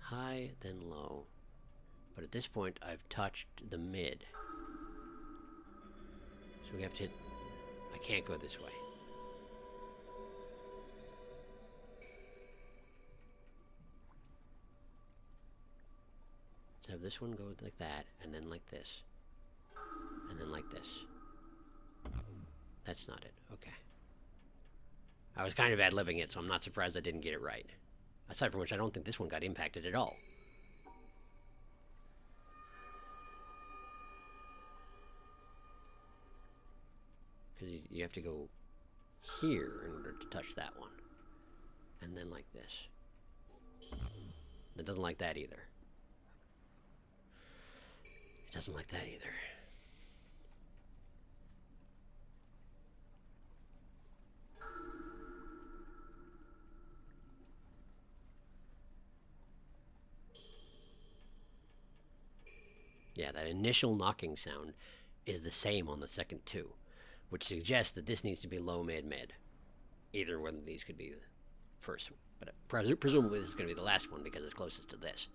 High, then low. But at this point, I've touched the mid. So we have to hit... I can't go this way. Let's have this one go like that, and then like this. And then like this. That's not it. Okay. I was kind of ad-libbing it, so I'm not surprised I didn't get it right. Aside from which, I don't think this one got impacted at all. Because you have to go here in order to touch that one. And then like this. It doesn't like that either. It doesn't like that either. Yeah, that initial knocking sound is the same on the second two, which suggests that this needs to be low, mid, mid. Either one of these could be the first, but presumably this is going to be the last one because it's closest to this.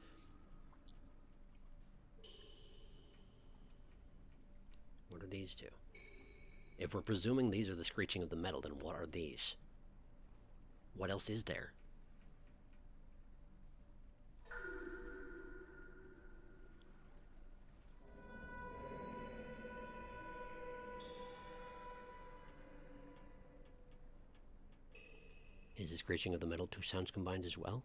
What are these two? If we're presuming these are the screeching of the metal, then what are these? What else is there? Is the screeching of the metal two sounds combined as well?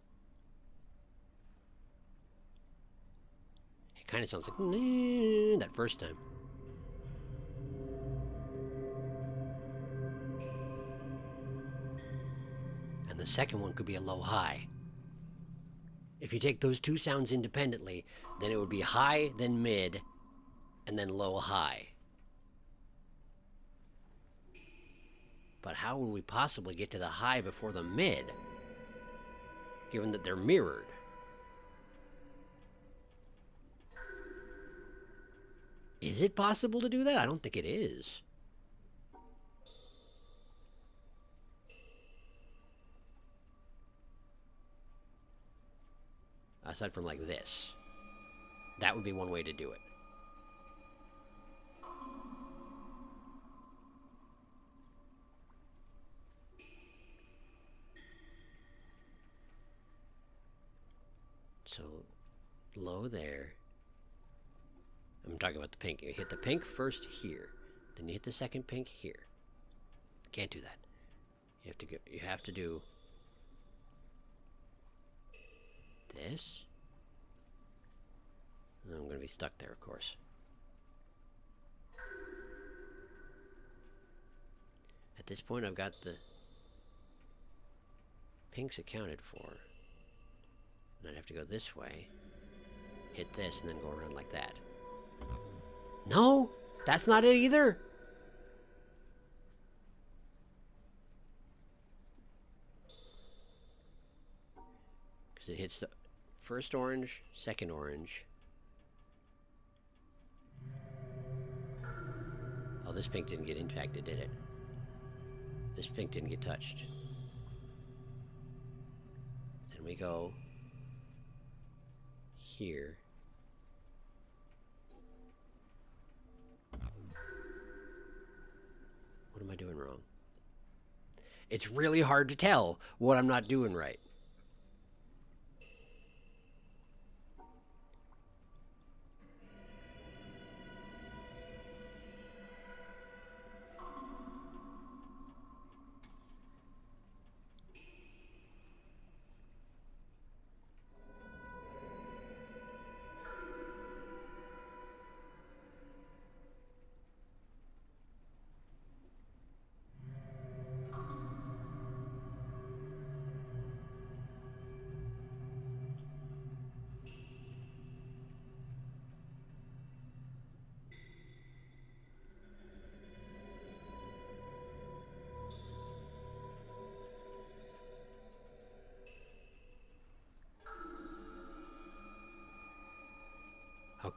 It kind of sounds like that first time. And the second one could be a low-high. If you take those two sounds independently, then it would be high, then mid, and then low-high. But how would we possibly get to the high before the mid, given that they're mirrored? Is it possible to do that? I don't think it is. Aside from like this. That would be one way to do it. So, low there. I'm talking about the pink. You hit the pink first here. Then you hit the second pink here. Can't do that. You have to go, you have to do this. And I'm going to be stuck there, of course. At this point, I've got the pinks accounted for. And I'd have to go this way, hit this, and then go around like that. No! That's not it either! Because it hits the first orange, second orange. Oh, this pink didn't get impacted, did it? This pink didn't get touched. Then we go here. What am I doing wrong? It's really hard to tell what I'm not doing right.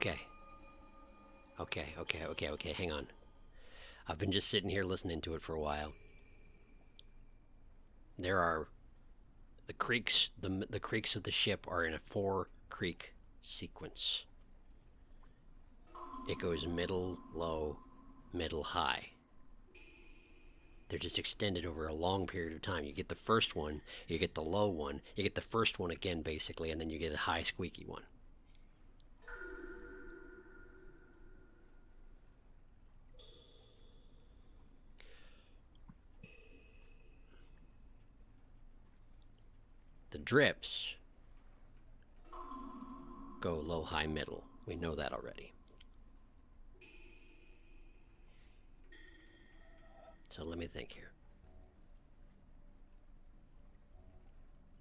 Okay. Okay, hang on. I've been just sitting here listening to it for a while. There are... The creeks, the creeks of the ship are in a 4-creek sequence. It goes middle, low, middle, high. They're just extended over a long period of time. You get the first one, you get the low one, you get the first one again, basically, and then you get a high, squeaky one. The drips go low, high, middle. We know that already. So let me think here.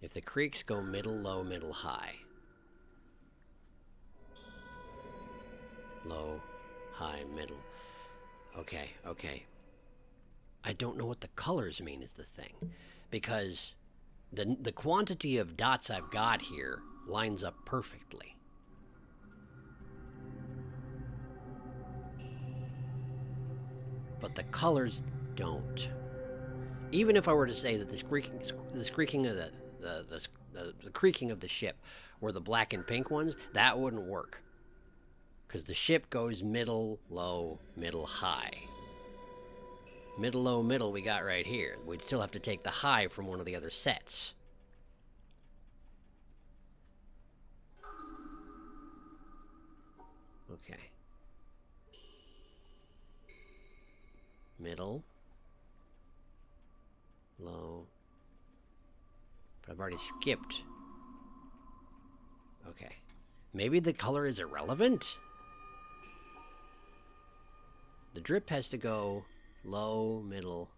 If the creeks go middle, low, middle, high. Low, high, middle. Okay. I don't know what the colors mean is the thing. Because the quantity of dots I've got here lines up perfectly. But the colors don't. Even if I were to say that the creaking of the ship were the black and pink ones, that wouldn't work. Because the ship goes middle, low, middle, high. Middle, low, middle we got right here. We'd still have to take the high from one of the other sets. Okay. Middle. Low. But I've already skipped. Okay. Maybe the color is irrelevant? The drip has to go low, middle.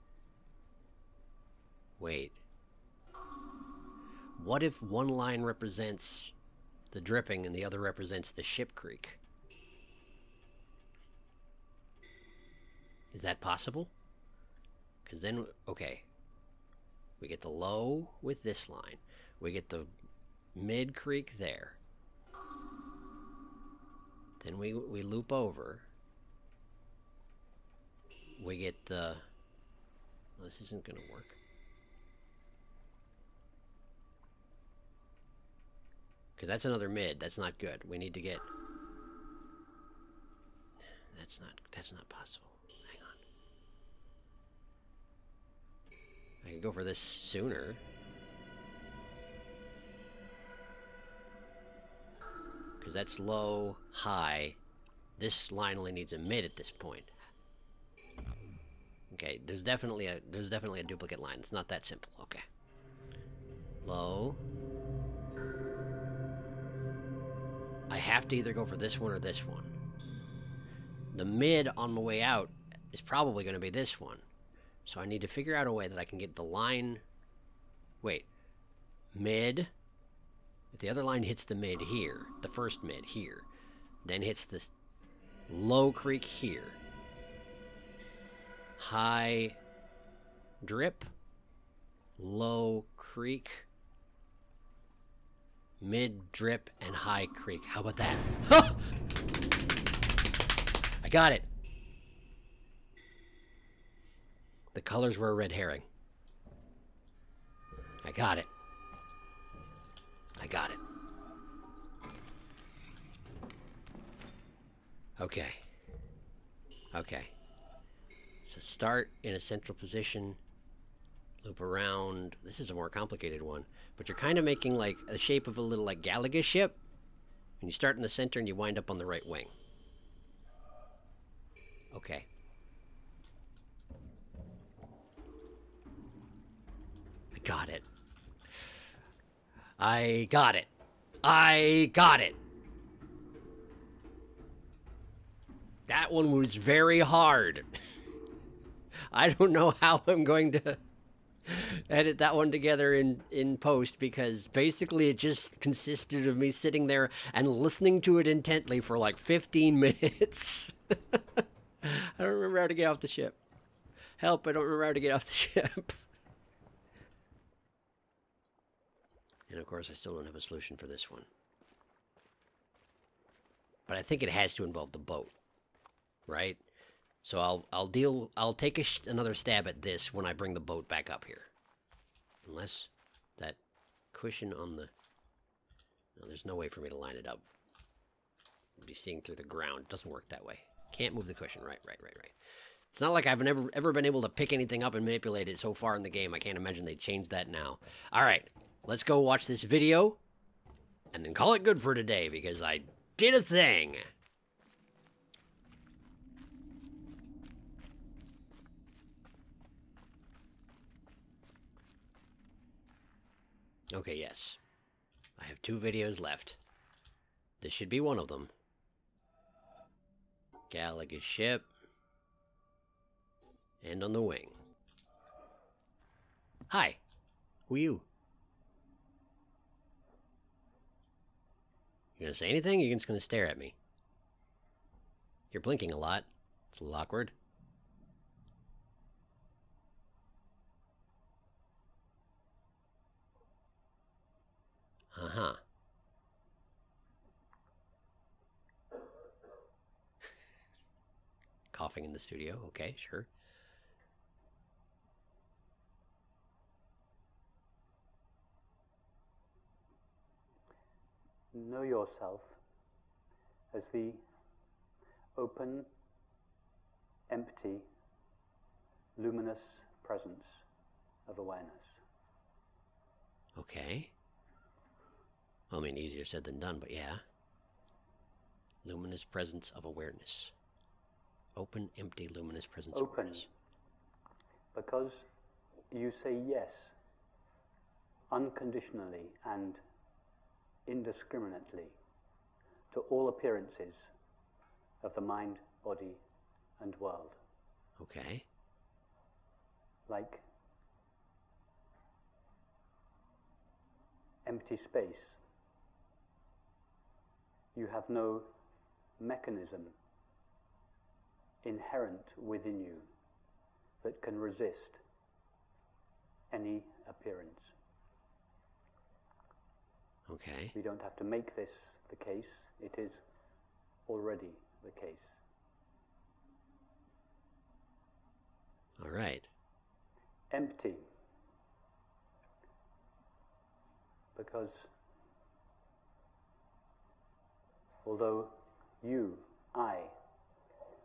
Wait. What if one line represents the dripping and the other represents the ship creek? Is that possible? Because then, okay. We get the low with this line. We get the mid creek there. Then we loop over. We get the... Well, this isn't going to work. Because that's another mid. That's not good. We need to get... That's not possible. Hang on. I can go for this sooner. Because that's low, high. This line only needs a mid at this point. Okay, there's definitely a duplicate line. It's not that simple. Okay. Low. I have to either go for this one or this one. The mid on my way out is probably going to be this one. So I need to figure out a way that I can get the line... Wait. Mid. If the other line hits the mid here, the first mid here, then hits this low creek here. High drip. Low creek. Mid drip and high creek. How about that? I got it. The colors were a red herring. I got it. I got it. Okay. Okay. So start in a central position. Loop around. This is a more complicated one. But you're kind of making like a shape of a little like Galaga ship. And you start in the center and you wind up on the right wing. Okay. I got it. I got it. I got it. That one was very hard. I don't know how I'm going to edit that one together in post, because basically it just consisted of me sitting there and listening to it intently for like 15 minutes. I don't remember how to get off the ship. Help, I don't remember how to get off the ship. And of course I still don't have a solution for this one. but I think it has to involve the boat, right? So I'll take another stab at this when I bring the boat back up here. Unless that cushion on the... No, there's no way for me to line it up. I'll be seeing through the ground. It doesn't work that way. Can't move the cushion. Right. It's not like I've ever been able to pick anything up and manipulate it so far in the game. I can't imagine they changed that now. All right, let's go watch this video and then call it good for today because I did a thing. Okay, yes. I have 2 videos left. This should be one of them. Gallagher's ship. And on the wing. Hi. Who are you? You gonna say anything, or you're just gonna stare at me? You're blinking a lot. It's a little awkward. Uh-huh. Coughing in the studio. Okay, sure. Know yourself as the open, empty, luminous presence of awareness. Okay. Well, I mean, easier said than done, but yeah. Luminous presence of awareness. Open, empty, luminous presence of awareness. Because you say yes unconditionally and indiscriminately to all appearances of the mind, body, and world. Okay. Like empty space. You have no mechanism inherent within you that can resist any appearance. Okay. We don't have to make this the case. It is already the case. All right. Empty. Because although you, I,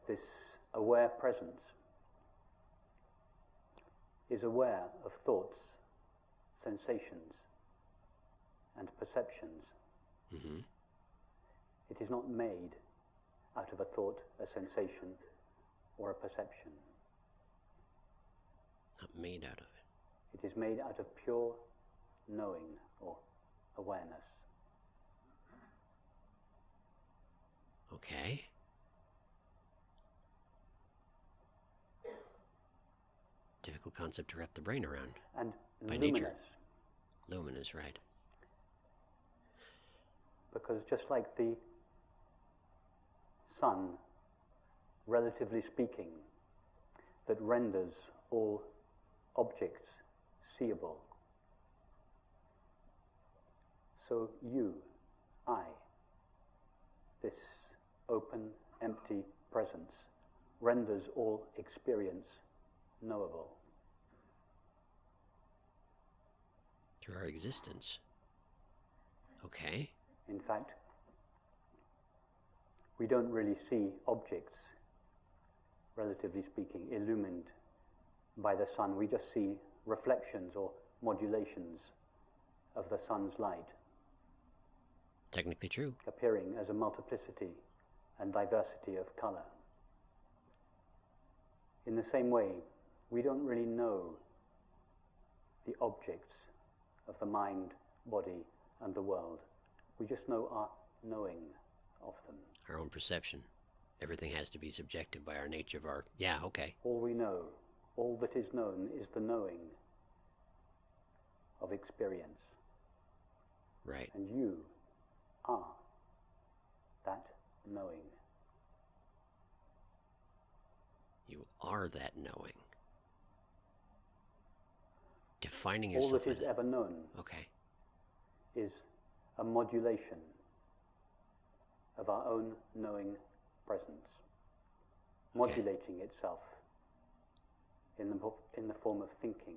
this aware presence, is aware of thoughts, sensations, and perceptions, it is not made out of a thought, a sensation, or a perception. Not made out of it. It is made out of pure knowing or awareness. Okay. Difficult concept to wrap the brain around. And by luminous. nature. Luminous, right. Because just like the sun, relatively speaking, that renders all objects seeable, so you, I, this open, empty presence, renders all experience knowable. Through our existence. Okay. In fact, we don't really see objects, relatively speaking, illumined by the sun. We just see reflections or modulations of the sun's light. Technically true. Appearing as a multiplicity and diversity of color. In the same way, we don't really know the objects of the mind, body, and the world. We just know our knowing of them. Our own perception. Everything has to be subjective by our nature of our... Yeah, okay. All we know, all that is known, is the knowing of experience. Right. And you are that knowing. You are that knowing. Defining All yourself that is ever known okay. is a modulation of our own knowing presence, modulating itself in the form of thinking,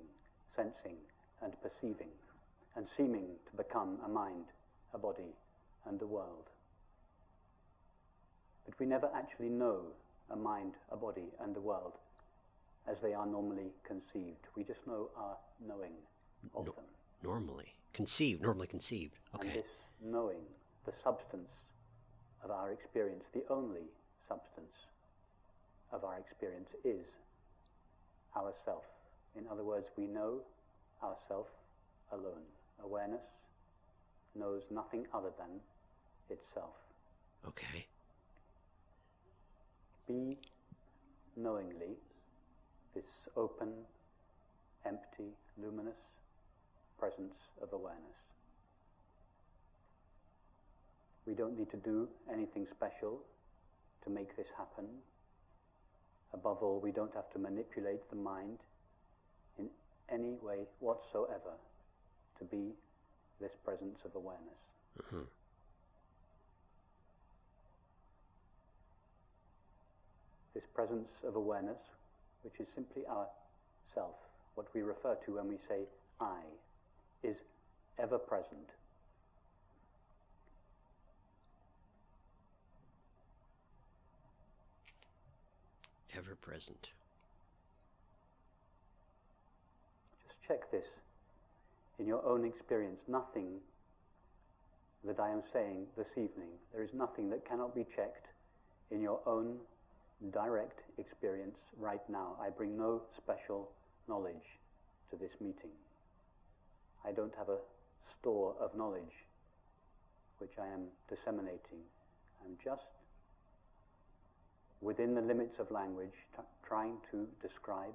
sensing, and perceiving, and seeming to become a mind, a body, and a world. But we never actually know a mind, a body, and a world as they are normally conceived. We just know our knowing of them. Normally conceived. Okay. And this knowing, the substance of our experience, the only substance of our experience, is ourself. In other words, we know ourself alone. Awareness knows nothing other than itself. Okay. Be knowingly this open, empty, luminous presence of awareness. We don't need to do anything special to make this happen. Above all, we don't have to manipulate the mind in any way whatsoever to be this presence of awareness. Mm-hmm. This presence of awareness, which is simply our self, what we refer to when we say I, is ever present. Ever present. Just check this in your own experience. Nothing that I am saying this evening, there is nothing that cannot be checked in your own direct experience right now. I bring no special knowledge to this meeting. I don't have a store of knowledge which I am disseminating. I'm just within the limits of language trying to describe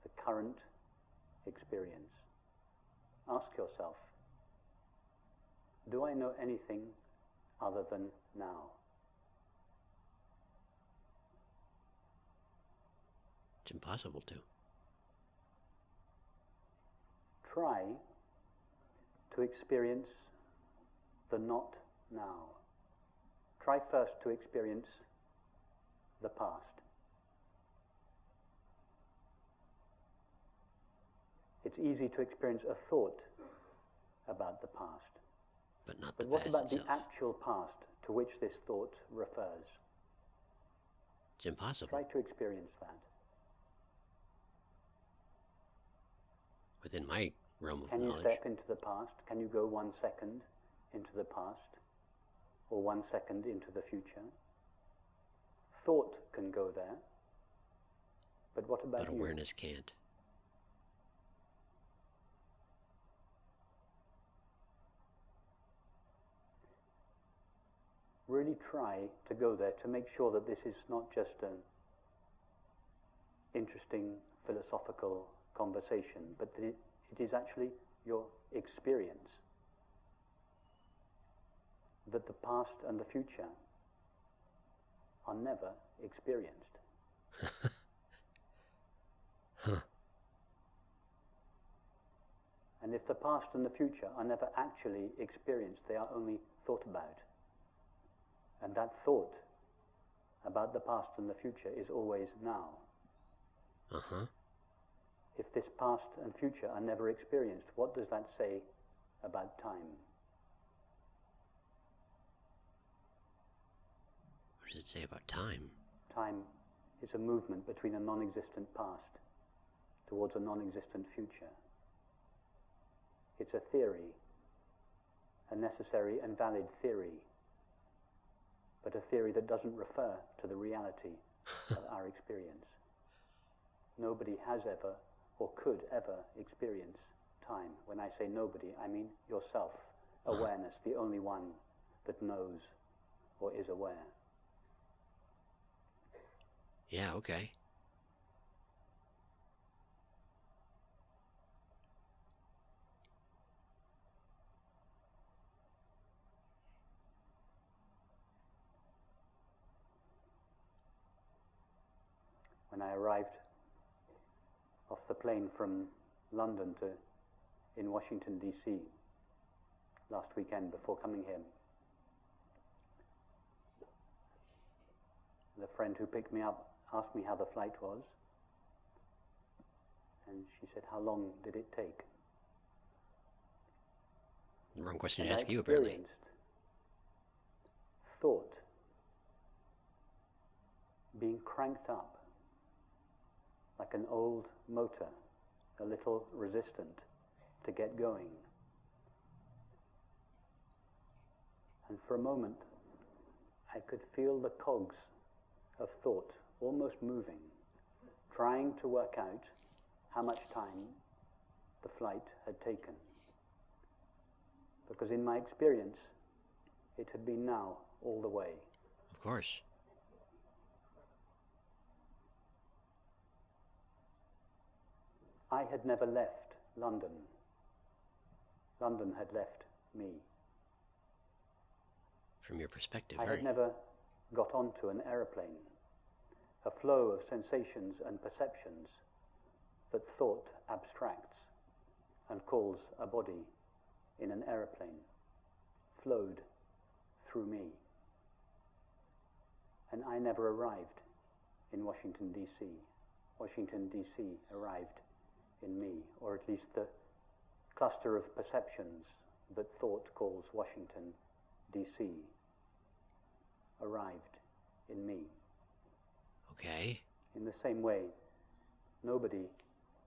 the current experience. Ask yourself, do I know anything other than now? It's impossible to. Try to experience the not now. Try first to experience the past. It's easy to experience a thought about the past. But not the But what past about itself? the actual past to which this thought refers? It's impossible. Try to experience that. Within my realm of Can you knowledge. step into the past? Can you go 1 second into the past? Or 1 second into the future? Thought can go there. But what about But you? awareness can't. Really try to go there to make sure that this is not just an interesting philosophical conversation, but that it is actually your experience. That the past and the future are never experienced. Huh. And if the past and the future are never actually experienced, they are only thought about. And that thought about the past and the future is always now. Uh-huh. If this past and future are never experienced, what does that say about time? What does it say about time? Time is a movement between a non-existent past towards a non-existent future. It's a theory, a necessary and valid theory, but a theory that doesn't refer to the reality of our experience. Nobody has ever or could ever experience time. When I say nobody, I mean yourself, awareness, the only one that knows or is aware. Yeah, okay. When I arrived off the plane from London in Washington, D.C. last weekend before coming here, The friend who picked me up asked me how the flight was, and she said, how long did it take? Wrong question to And ask I you, apparently. experienced thought being cranked up like an old motor, a little resistant to get going. And for a moment, I could feel the cogs of thought almost moving, trying to work out how much time the flight had taken. Because in my experience, it had been now all the way. Of course. I had never left London. London had left me. From your perspective, I right? had never got onto an aeroplane, a flow of sensations and perceptions that thought abstracts and calls a body in an aeroplane, flowed through me. And I never arrived in Washington, D.C. Washington, D.C. arrived in me, or at least the cluster of perceptions that thought calls Washington, D.C. arrived in me. Okay. In the same way, nobody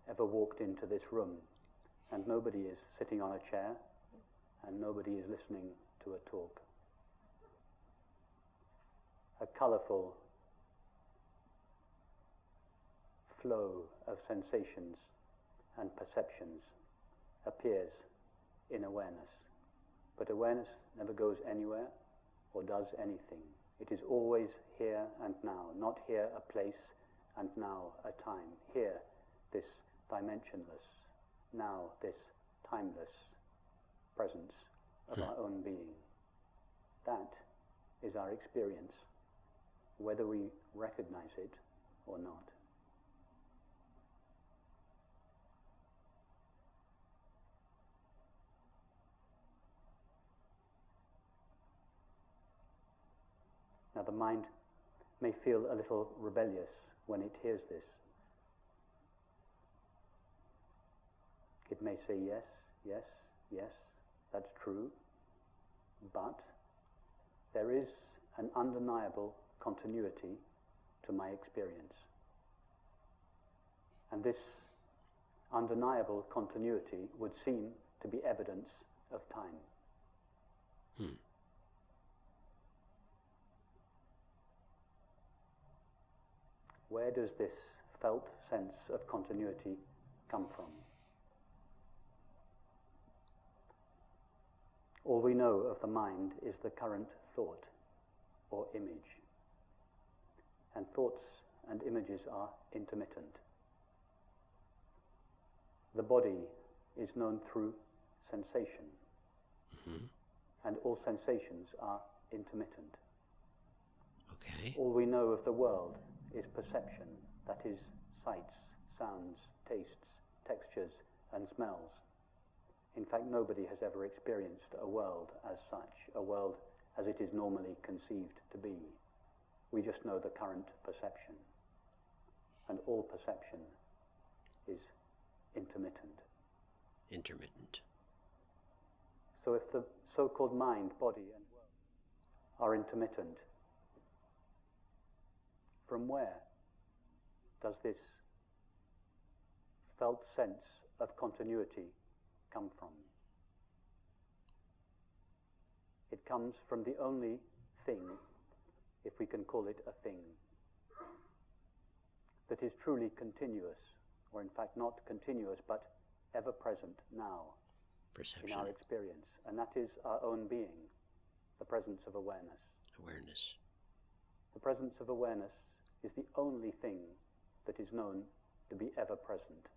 ever walked into this room, and nobody is sitting on a chair, and nobody is listening to a talk. A colorful flow of sensations and perceptions appears in awareness. But awareness never goes anywhere or does anything. It is always here and now, not here a place and now a time. Here, this dimensionless, now this timeless presence of our own being. That is our experience, whether we recognize it or not. Now the mind may feel a little rebellious when it hears this. It may say, yes, yes, yes, that's true, but there is an undeniable continuity to my experience. And this undeniable continuity would seem to be evidence of time. Where does this felt sense of continuity come from? All we know of the mind is the current thought or image. And thoughts and images are intermittent. The body is known through sensation. And all sensations are intermittent. Okay. All we know of the world is perception, that is sights, sounds, tastes, textures, and smells. In fact, nobody has ever experienced a world as such, a world as it is normally conceived to be. We just know the current perception. And all perception is intermittent. Intermittent. So if the so-called mind, body, and world are intermittent, from where does this felt sense of continuity come from? It comes from the only thing, if we can call it a thing, that is truly continuous, or in fact not continuous, but ever present now Perception. in our experience. And that is our own being, the presence of awareness. Awareness. The presence of awareness is the only thing that is known to be ever present.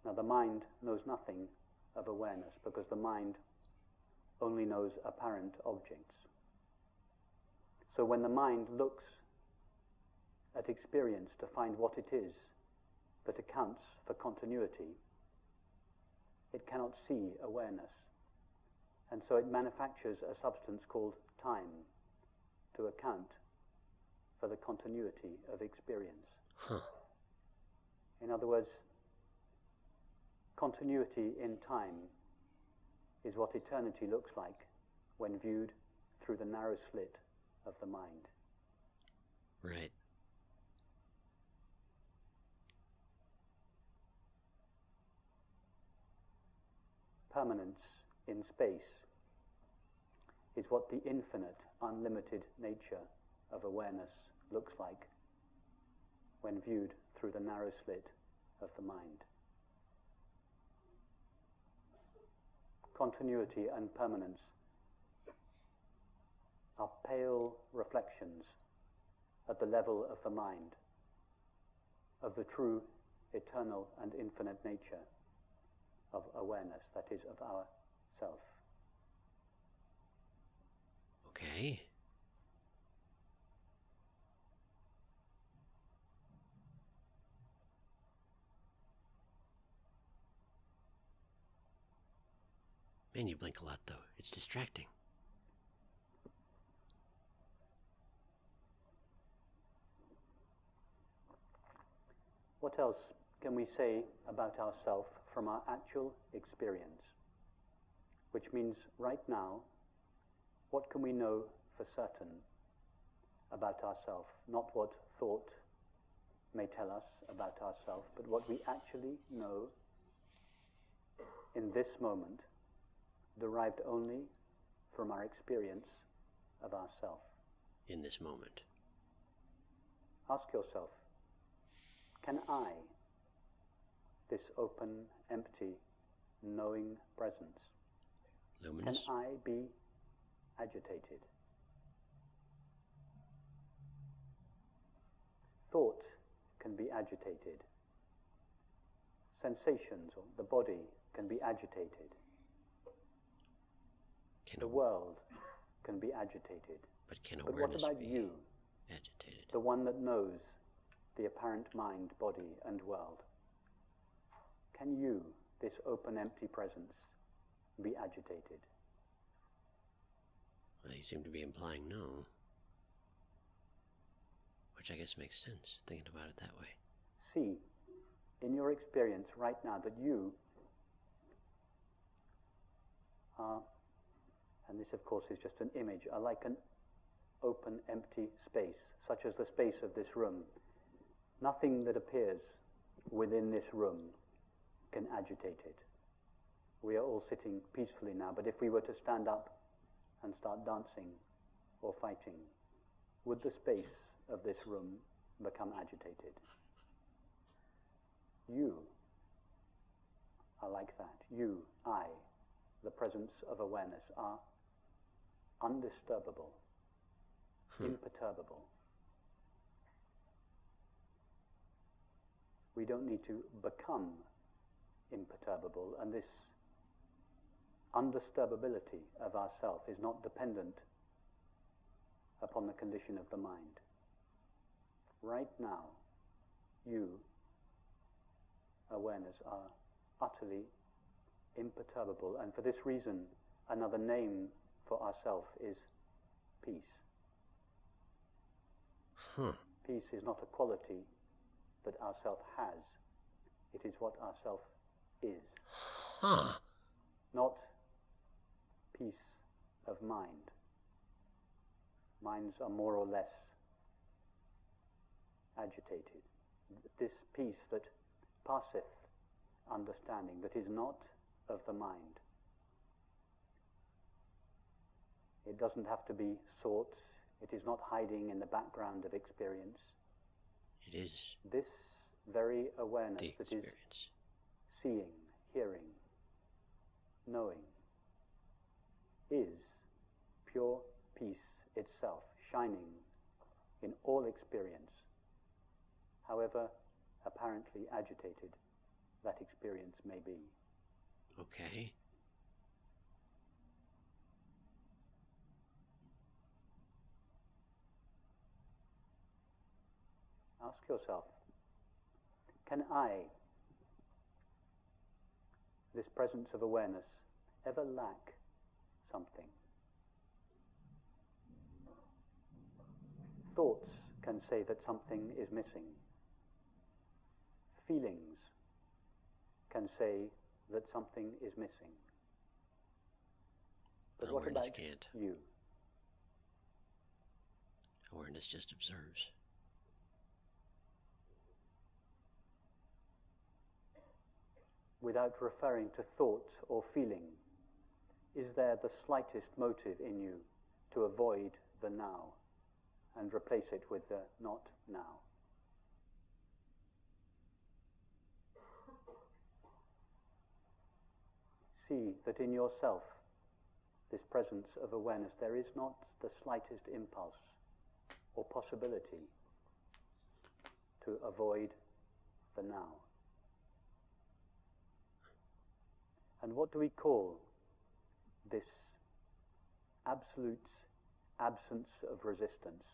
Now the mind knows nothing of awareness because the mind only knows apparent objects. So when the mind looks at experience to find what it is that accounts for continuity, it cannot see awareness. And so it manufactures a substance called time, to account for the continuity of experience. Huh. In other words, continuity in time is what eternity looks like when viewed through the narrow slit of the mind. Right. Permanence in space is what the infinite, unlimited nature of awareness looks like when viewed through the narrow slit of the mind. Continuity and permanence are pale reflections at the level of the mind of the true, eternal and infinite nature of awareness, that is, of our self. Okay. Man, you blink a lot, though. It's distracting. What else can we say about ourselves from our actual experience? Which means right now, what can we know for certain about ourselves? Not what thought may tell us about ourselves, but what we actually know in this moment, derived only from our experience of ourself. In this moment. Ask yourself, can I, this open, empty, knowing presence, Luminous? can I be agitated? Thought can be agitated. Sensations, or the body, can be agitated. The world can be agitated. But can But awareness what about be you, agitated? the one that knows the apparent mind, body, and world? Can you, this open, empty presence, be agitated? Well, you seem to be implying no. Which I guess makes sense, thinking about it that way. See, in your experience right now, that you are, and this of course is just an image, are like an open, empty space, such as the space of this room. Nothing that appears within this room can agitate it. We are all sitting peacefully now, but if we were to stand up and start dancing or fighting, would the space of this room become agitated? You are like that. You, I, the presence of awareness, are undisturbable, imperturbable. We don't need to become imperturbable, and this undisturbability of ourself is not dependent upon the condition of the mind. Right now, you, awareness, are utterly imperturbable, and for this reason, another name for ourself is peace. Peace is not a quality that ourself has, it is what ourself is. Not peace of mind. Minds are more or less agitated. This peace that passeth understanding, that is not of the mind. It doesn't have to be sought. It is not hiding in the background of experience. It is This very awareness the that is experience. seeing, hearing, knowing, is pure peace itself, shining in all experience, however apparently agitated that experience may be. Okay. Ask yourself, can I, this presence of awareness, ever lack something? Thoughts can say that something is missing. Feelings can say that something is missing. But what awareness about can't. you? Awareness just observes. Without referring to thought or feeling, is there the slightest motive in you to avoid the now and replace it with the not now? See that in yourself, this presence of awareness, there is not the slightest impulse or possibility to avoid the now. And what do we call this absolute absence of resistance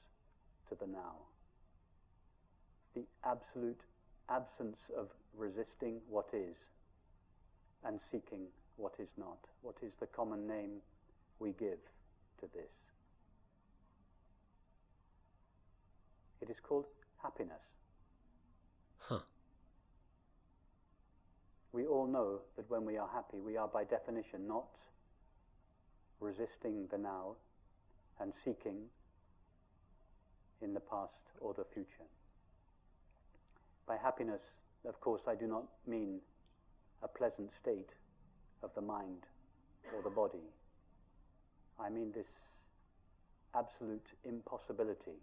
to the now? The absolute absence of resisting what is and seeking what is not. What is the common name we give to this? It is called happiness. Huh. We all know that when we are happy, we are by definition not resisting the now and seeking in the past or the future. By happiness, of course, I do not mean a pleasant state of the mind or the body. I mean this absolute impossibility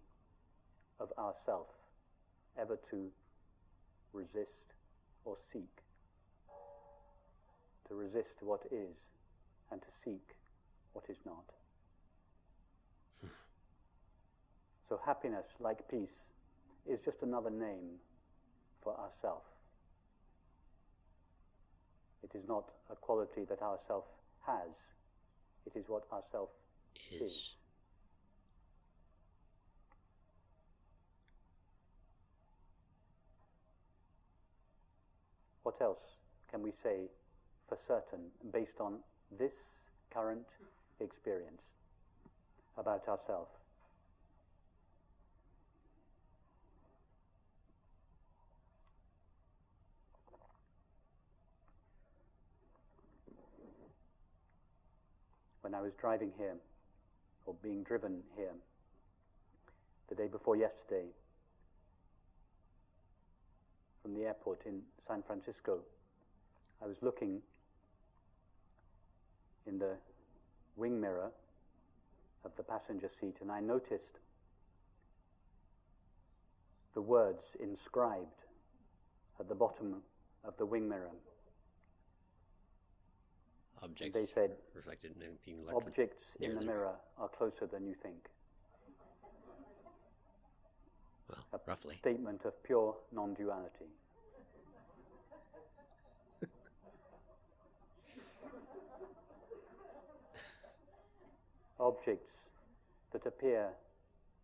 of ourself ever to resist or seek, to resist what is and to seek what is not. So happiness, like peace, is just another name for ourself. It is not a quality that ourself has. It is what ourself is. What else can we say for certain based on this current experience about ourselves? When I was driving here, or being driven here, the day before yesterday, from the airport in San Francisco, I was looking in the wing mirror of the passenger seat, and I noticed the words inscribed at the bottom of the wing mirror. Objects they said, reflected in being objects in the mirror. mirror are closer than you think. Well, A roughly. statement of pure non-duality. Objects that appear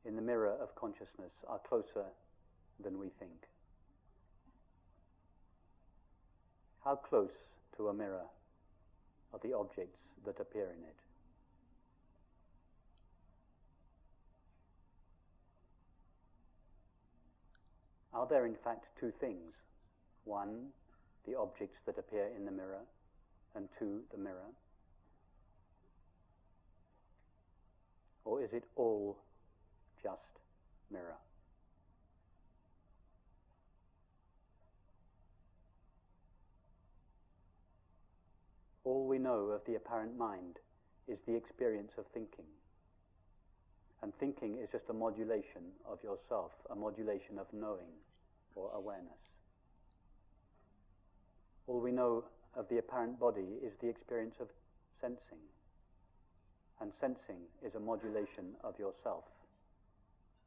in the mirror of consciousness are closer than we think. How close to a mirror are the objects that appear in it? Are there in fact two things? One, the objects that appear in the mirror, and two, the mirror? Or is it all just mirror? All we know of the apparent mind is the experience of thinking. And thinking is just a modulation of yourself, a modulation of knowing or awareness. All we know of the apparent body is the experience of sensing. And sensing is a modulation of yourself,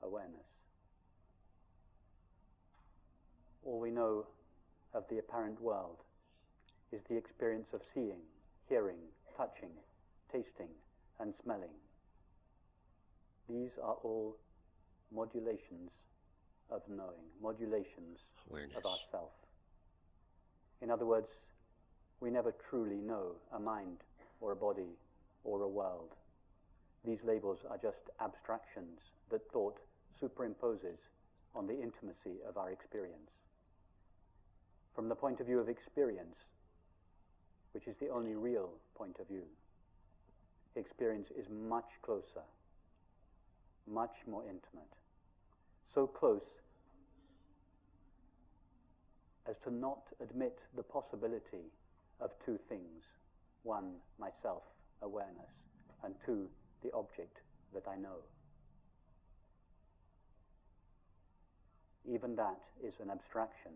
awareness. All we know of the apparent world is the experience of seeing, hearing, touching, tasting, and smelling. These are all modulations of knowing, modulations Awareness. of ourself. In other words, we never truly know a mind or a body or a world. These labels are just abstractions that thought superimposes on the intimacy of our experience. From the point of view of experience, which is the only real point of view, experience is much closer, much more intimate. So close as to not admit the possibility of two things. One, myself, awareness, and two, the object that I know. Even that is an abstraction.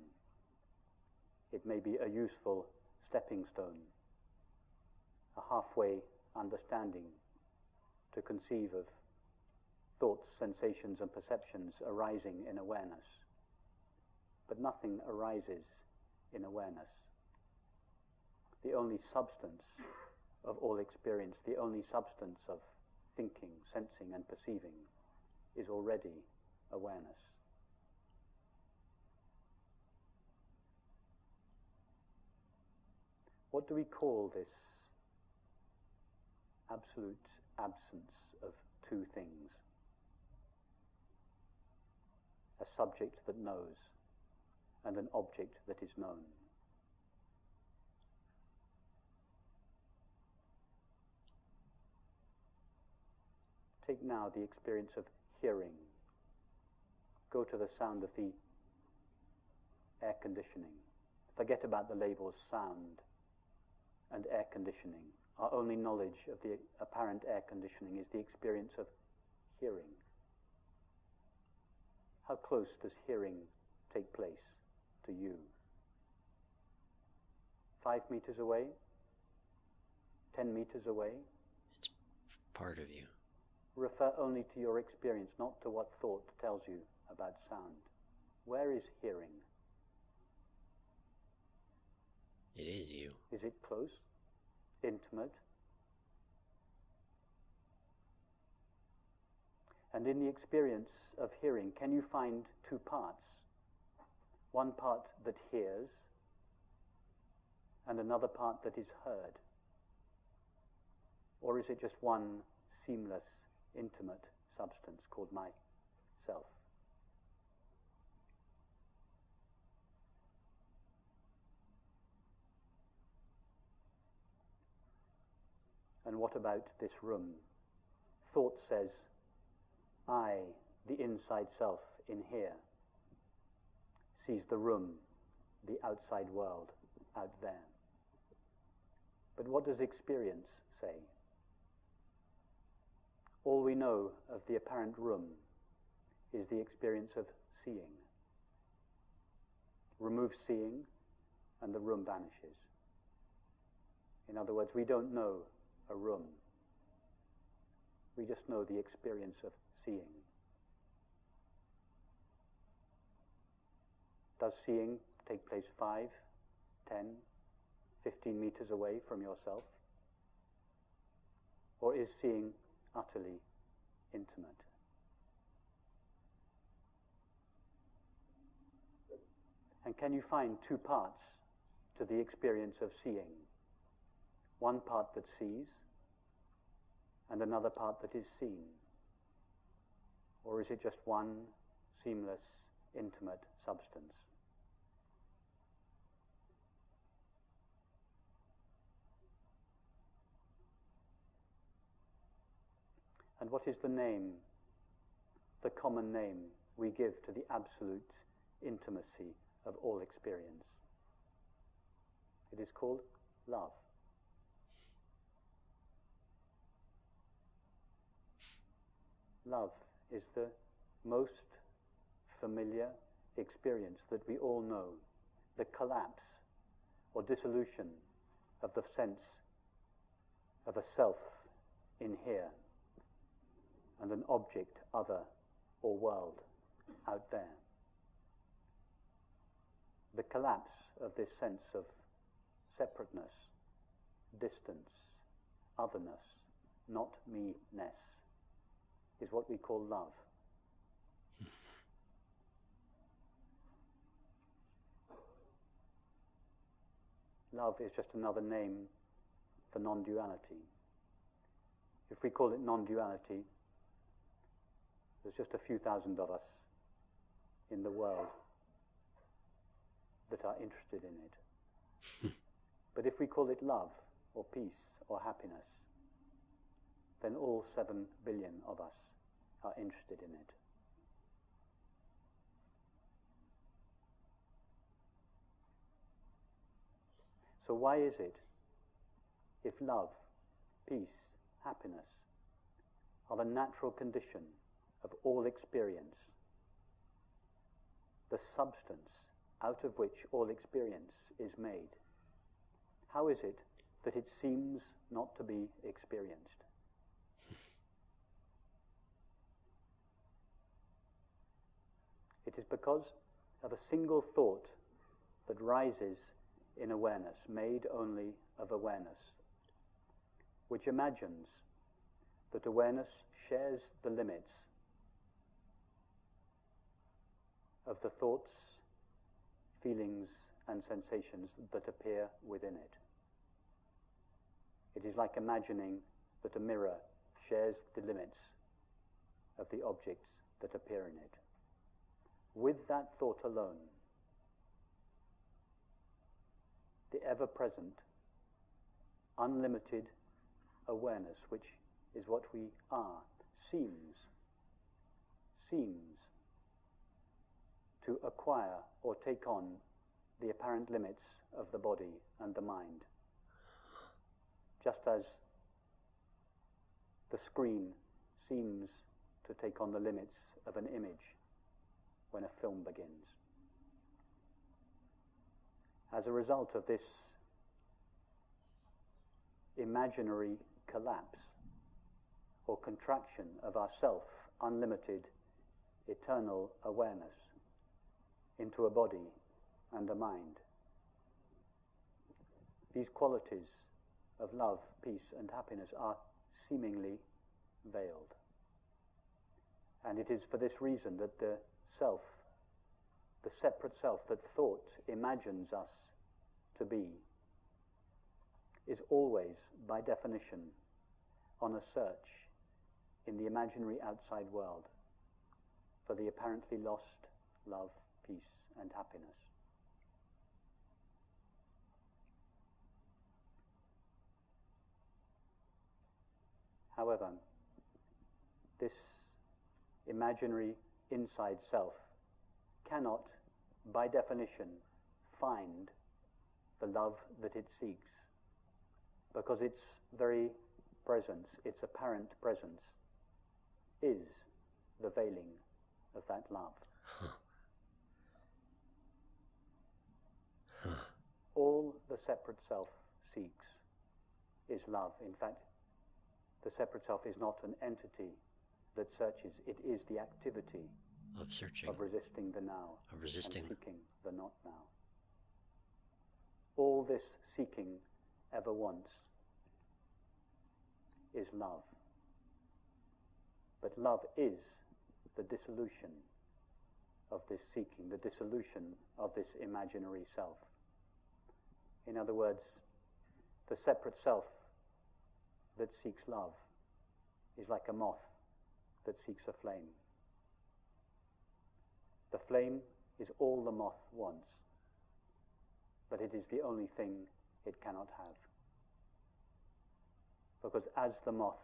It may be a useful stepping stone, a halfway understanding to conceive of thoughts, sensations, and perceptions arising in awareness. But nothing arises in awareness. The only substance of all experience, the only substance of thinking, sensing, and perceiving is already awareness. What do we call this absolute absence of two things? A subject that knows and an object that is known. Take now the experience of hearing. Go to the sound of the air conditioning. Forget about the labels sound and air conditioning. Our only knowledge of the apparent air conditioning is the experience of hearing. How close does hearing take place to you? 5 meters away? 10 meters away? It's part of you. Refer only to your experience, not to what thought tells you about sound. Where is hearing? It is you. Is it close? Intimate? And in the experience of hearing, can you find two parts? One part that hears, and another part that is heard? Or is it just one seamless, intimate substance called myself? And what about this room? Thought says, I, the inside self in here, sees the room, the outside world, out there. But what does experience say? All we know of the apparent room is the experience of seeing. Remove seeing, and the room vanishes. In other words, we don't know a room. We just know the experience of seeing. Does seeing take place 5, 10, 15 meters away from yourself? Or is seeing utterly intimate? And can you find two parts to the experience of seeing? One part that sees, and another part that is seen? Or is it just one seamless, intimate substance? And what is the name, the common name we give to the absolute intimacy of all experience? It is called love. Love is the most familiar experience that we all know, the collapse or dissolution of the sense of a self in here and an object, other, or world out there. The collapse of this sense of separateness, distance, otherness, not me-ness, is what we call love. Love is just another name for non-duality. If we call it non-duality, There's just a few thousand of us in the world that are interested in it. But if we call it love, or peace, or happiness, then all 7 billion of us are interested in it. So why is it, if love, peace, happiness are the natural condition of all experience, the substance out of which all experience is made, how is it that it seems not to be experienced? It is because of a single thought that rises in awareness, made only of awareness, which imagines that awareness shares the limits of the thoughts, feelings, and sensations that appear within it. It is like imagining that a mirror shares the limits of the objects that appear in it. With that thought alone, the ever-present, unlimited awareness, which is what we are, seems to acquire or take on the apparent limits of the body and the mind, just as the screen seems to take on the limits of an image when a film begins. As a result of this imaginary collapse or contraction of our self, unlimited, eternal awareness into a body and a mind, these qualities of love, peace, and happiness are seemingly veiled. And it is for this reason that the self, the separate self that thought imagines us to be, is always, by definition, on a search in the imaginary outside world for the apparently lost love, peace, and happiness. However, this imaginary inside self cannot, by definition, find the love that it seeks, because its very presence, its apparent presence, is the veiling of that love. All the separate self seeks is love. In fact, the separate self is not an entity that searches, it is the activity of searching, of resisting the now, of resisting, and seeking the not now. All this seeking ever wants is love. But love is the dissolution of this seeking, the dissolution of this imaginary self. In other words, the separate self that seeks love is like a moth that seeks a flame. The flame is all the moth wants, but it is the only thing it cannot have. Because as the moth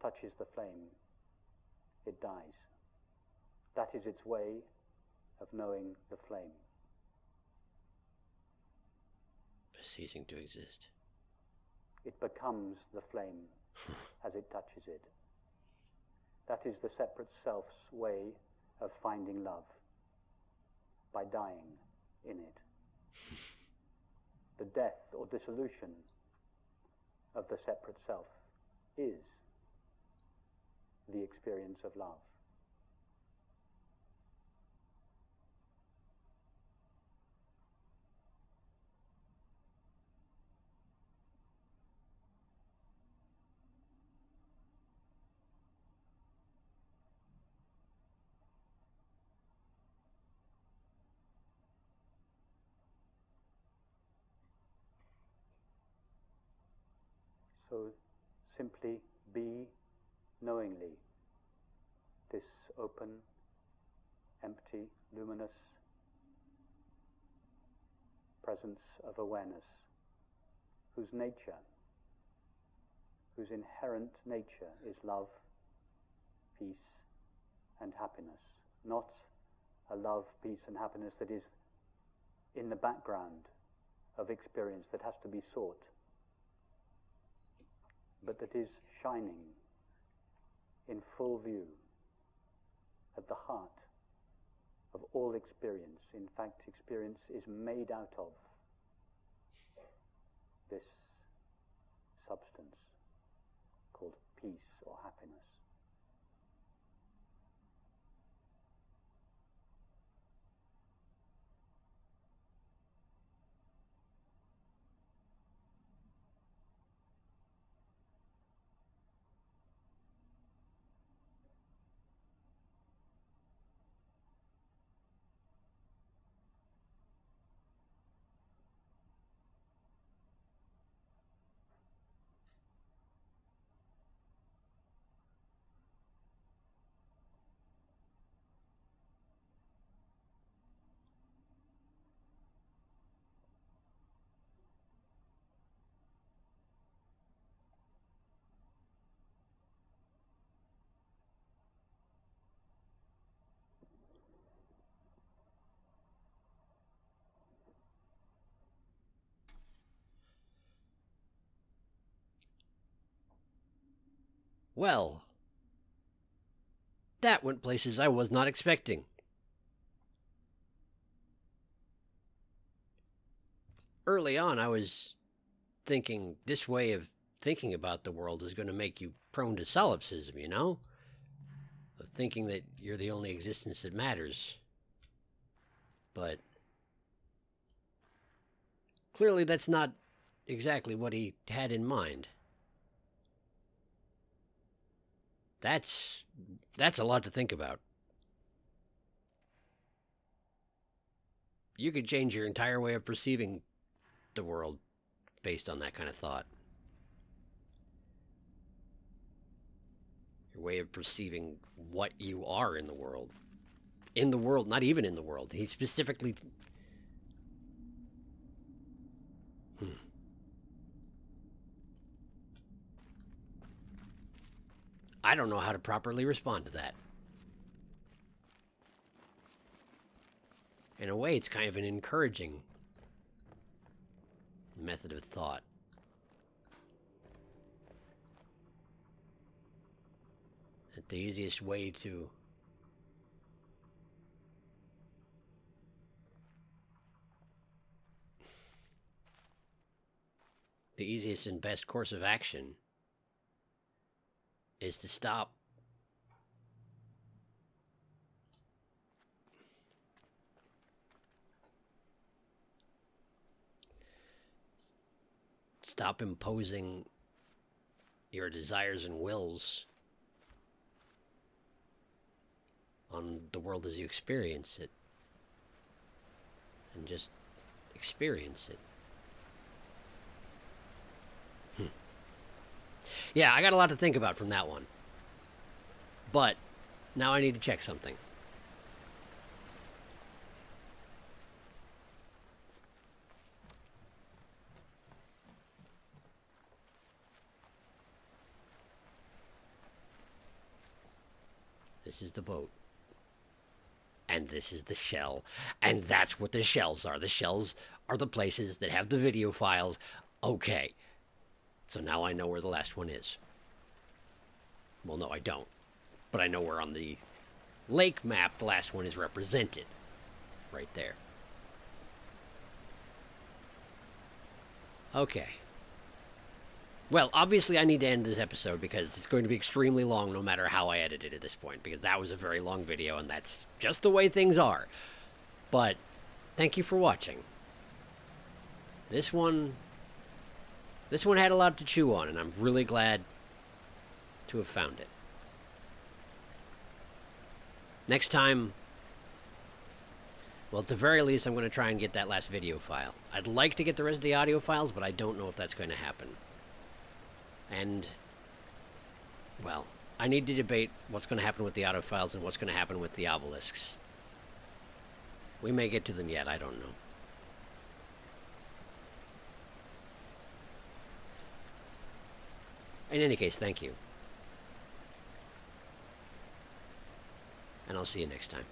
touches the flame, it dies. That is its way of knowing the flame. Ceasing to exist. It becomes the flame as it touches it. That is the separate self's way of finding love, by dying in it. The death or dissolution of the separate self is the experience of love. So simply be knowingly this open, empty, luminous presence of awareness, whose nature, whose inherent nature is love, peace, and happiness. Not a love, peace, and happiness that is in the background of experience that has to be sought, but that is shining in full view at the heart of all experience. In fact, experience is made out of this substance called peace or happiness. Well, that went places I was not expecting. Early on, I was thinking this way of thinking about the world is going to make you prone to solipsism, you know? Of thinking that you're the only existence that matters. But clearly that's not exactly what he had in mind. That's a lot to think about. You could change your entire way of perceiving the world based on that kind of thought. Your way of perceiving what you are in the world. In the world, not even in the world. He specifically... I don't know how to properly respond to that. In a way, it's kind of an encouraging method of thought. That the easiest way to the easiest and best course of action is to stop imposing your desires and wills on the world as you experience it, and just experience it. Yeah, I got a lot to think about from that one. But now I need to check something. This is the boat. And this is the shell. And that's what the shells are. The shells are the places that have the video files. Okay. So now I know where the last one is. Well, no, I don't. But I know where on the lake map the last one is represented. Right there. Okay. Well, obviously I need to end this episode because it's going to be extremely long no matter how I edit it at this point, because that was a very long video and that's just the way things are. But thank you for watching. This one had a lot to chew on, and I'm really glad to have found it. Next time, well, at the very least, I'm going to try and get that last video file. I'd like to get the rest of the audio files, but I don't know if that's going to happen. And, well, I need to debate what's going to happen with the autophiles and what's going to happen with the obelisks. We may get to them yet, I don't know. In any case, thank you. And I'll see you next time.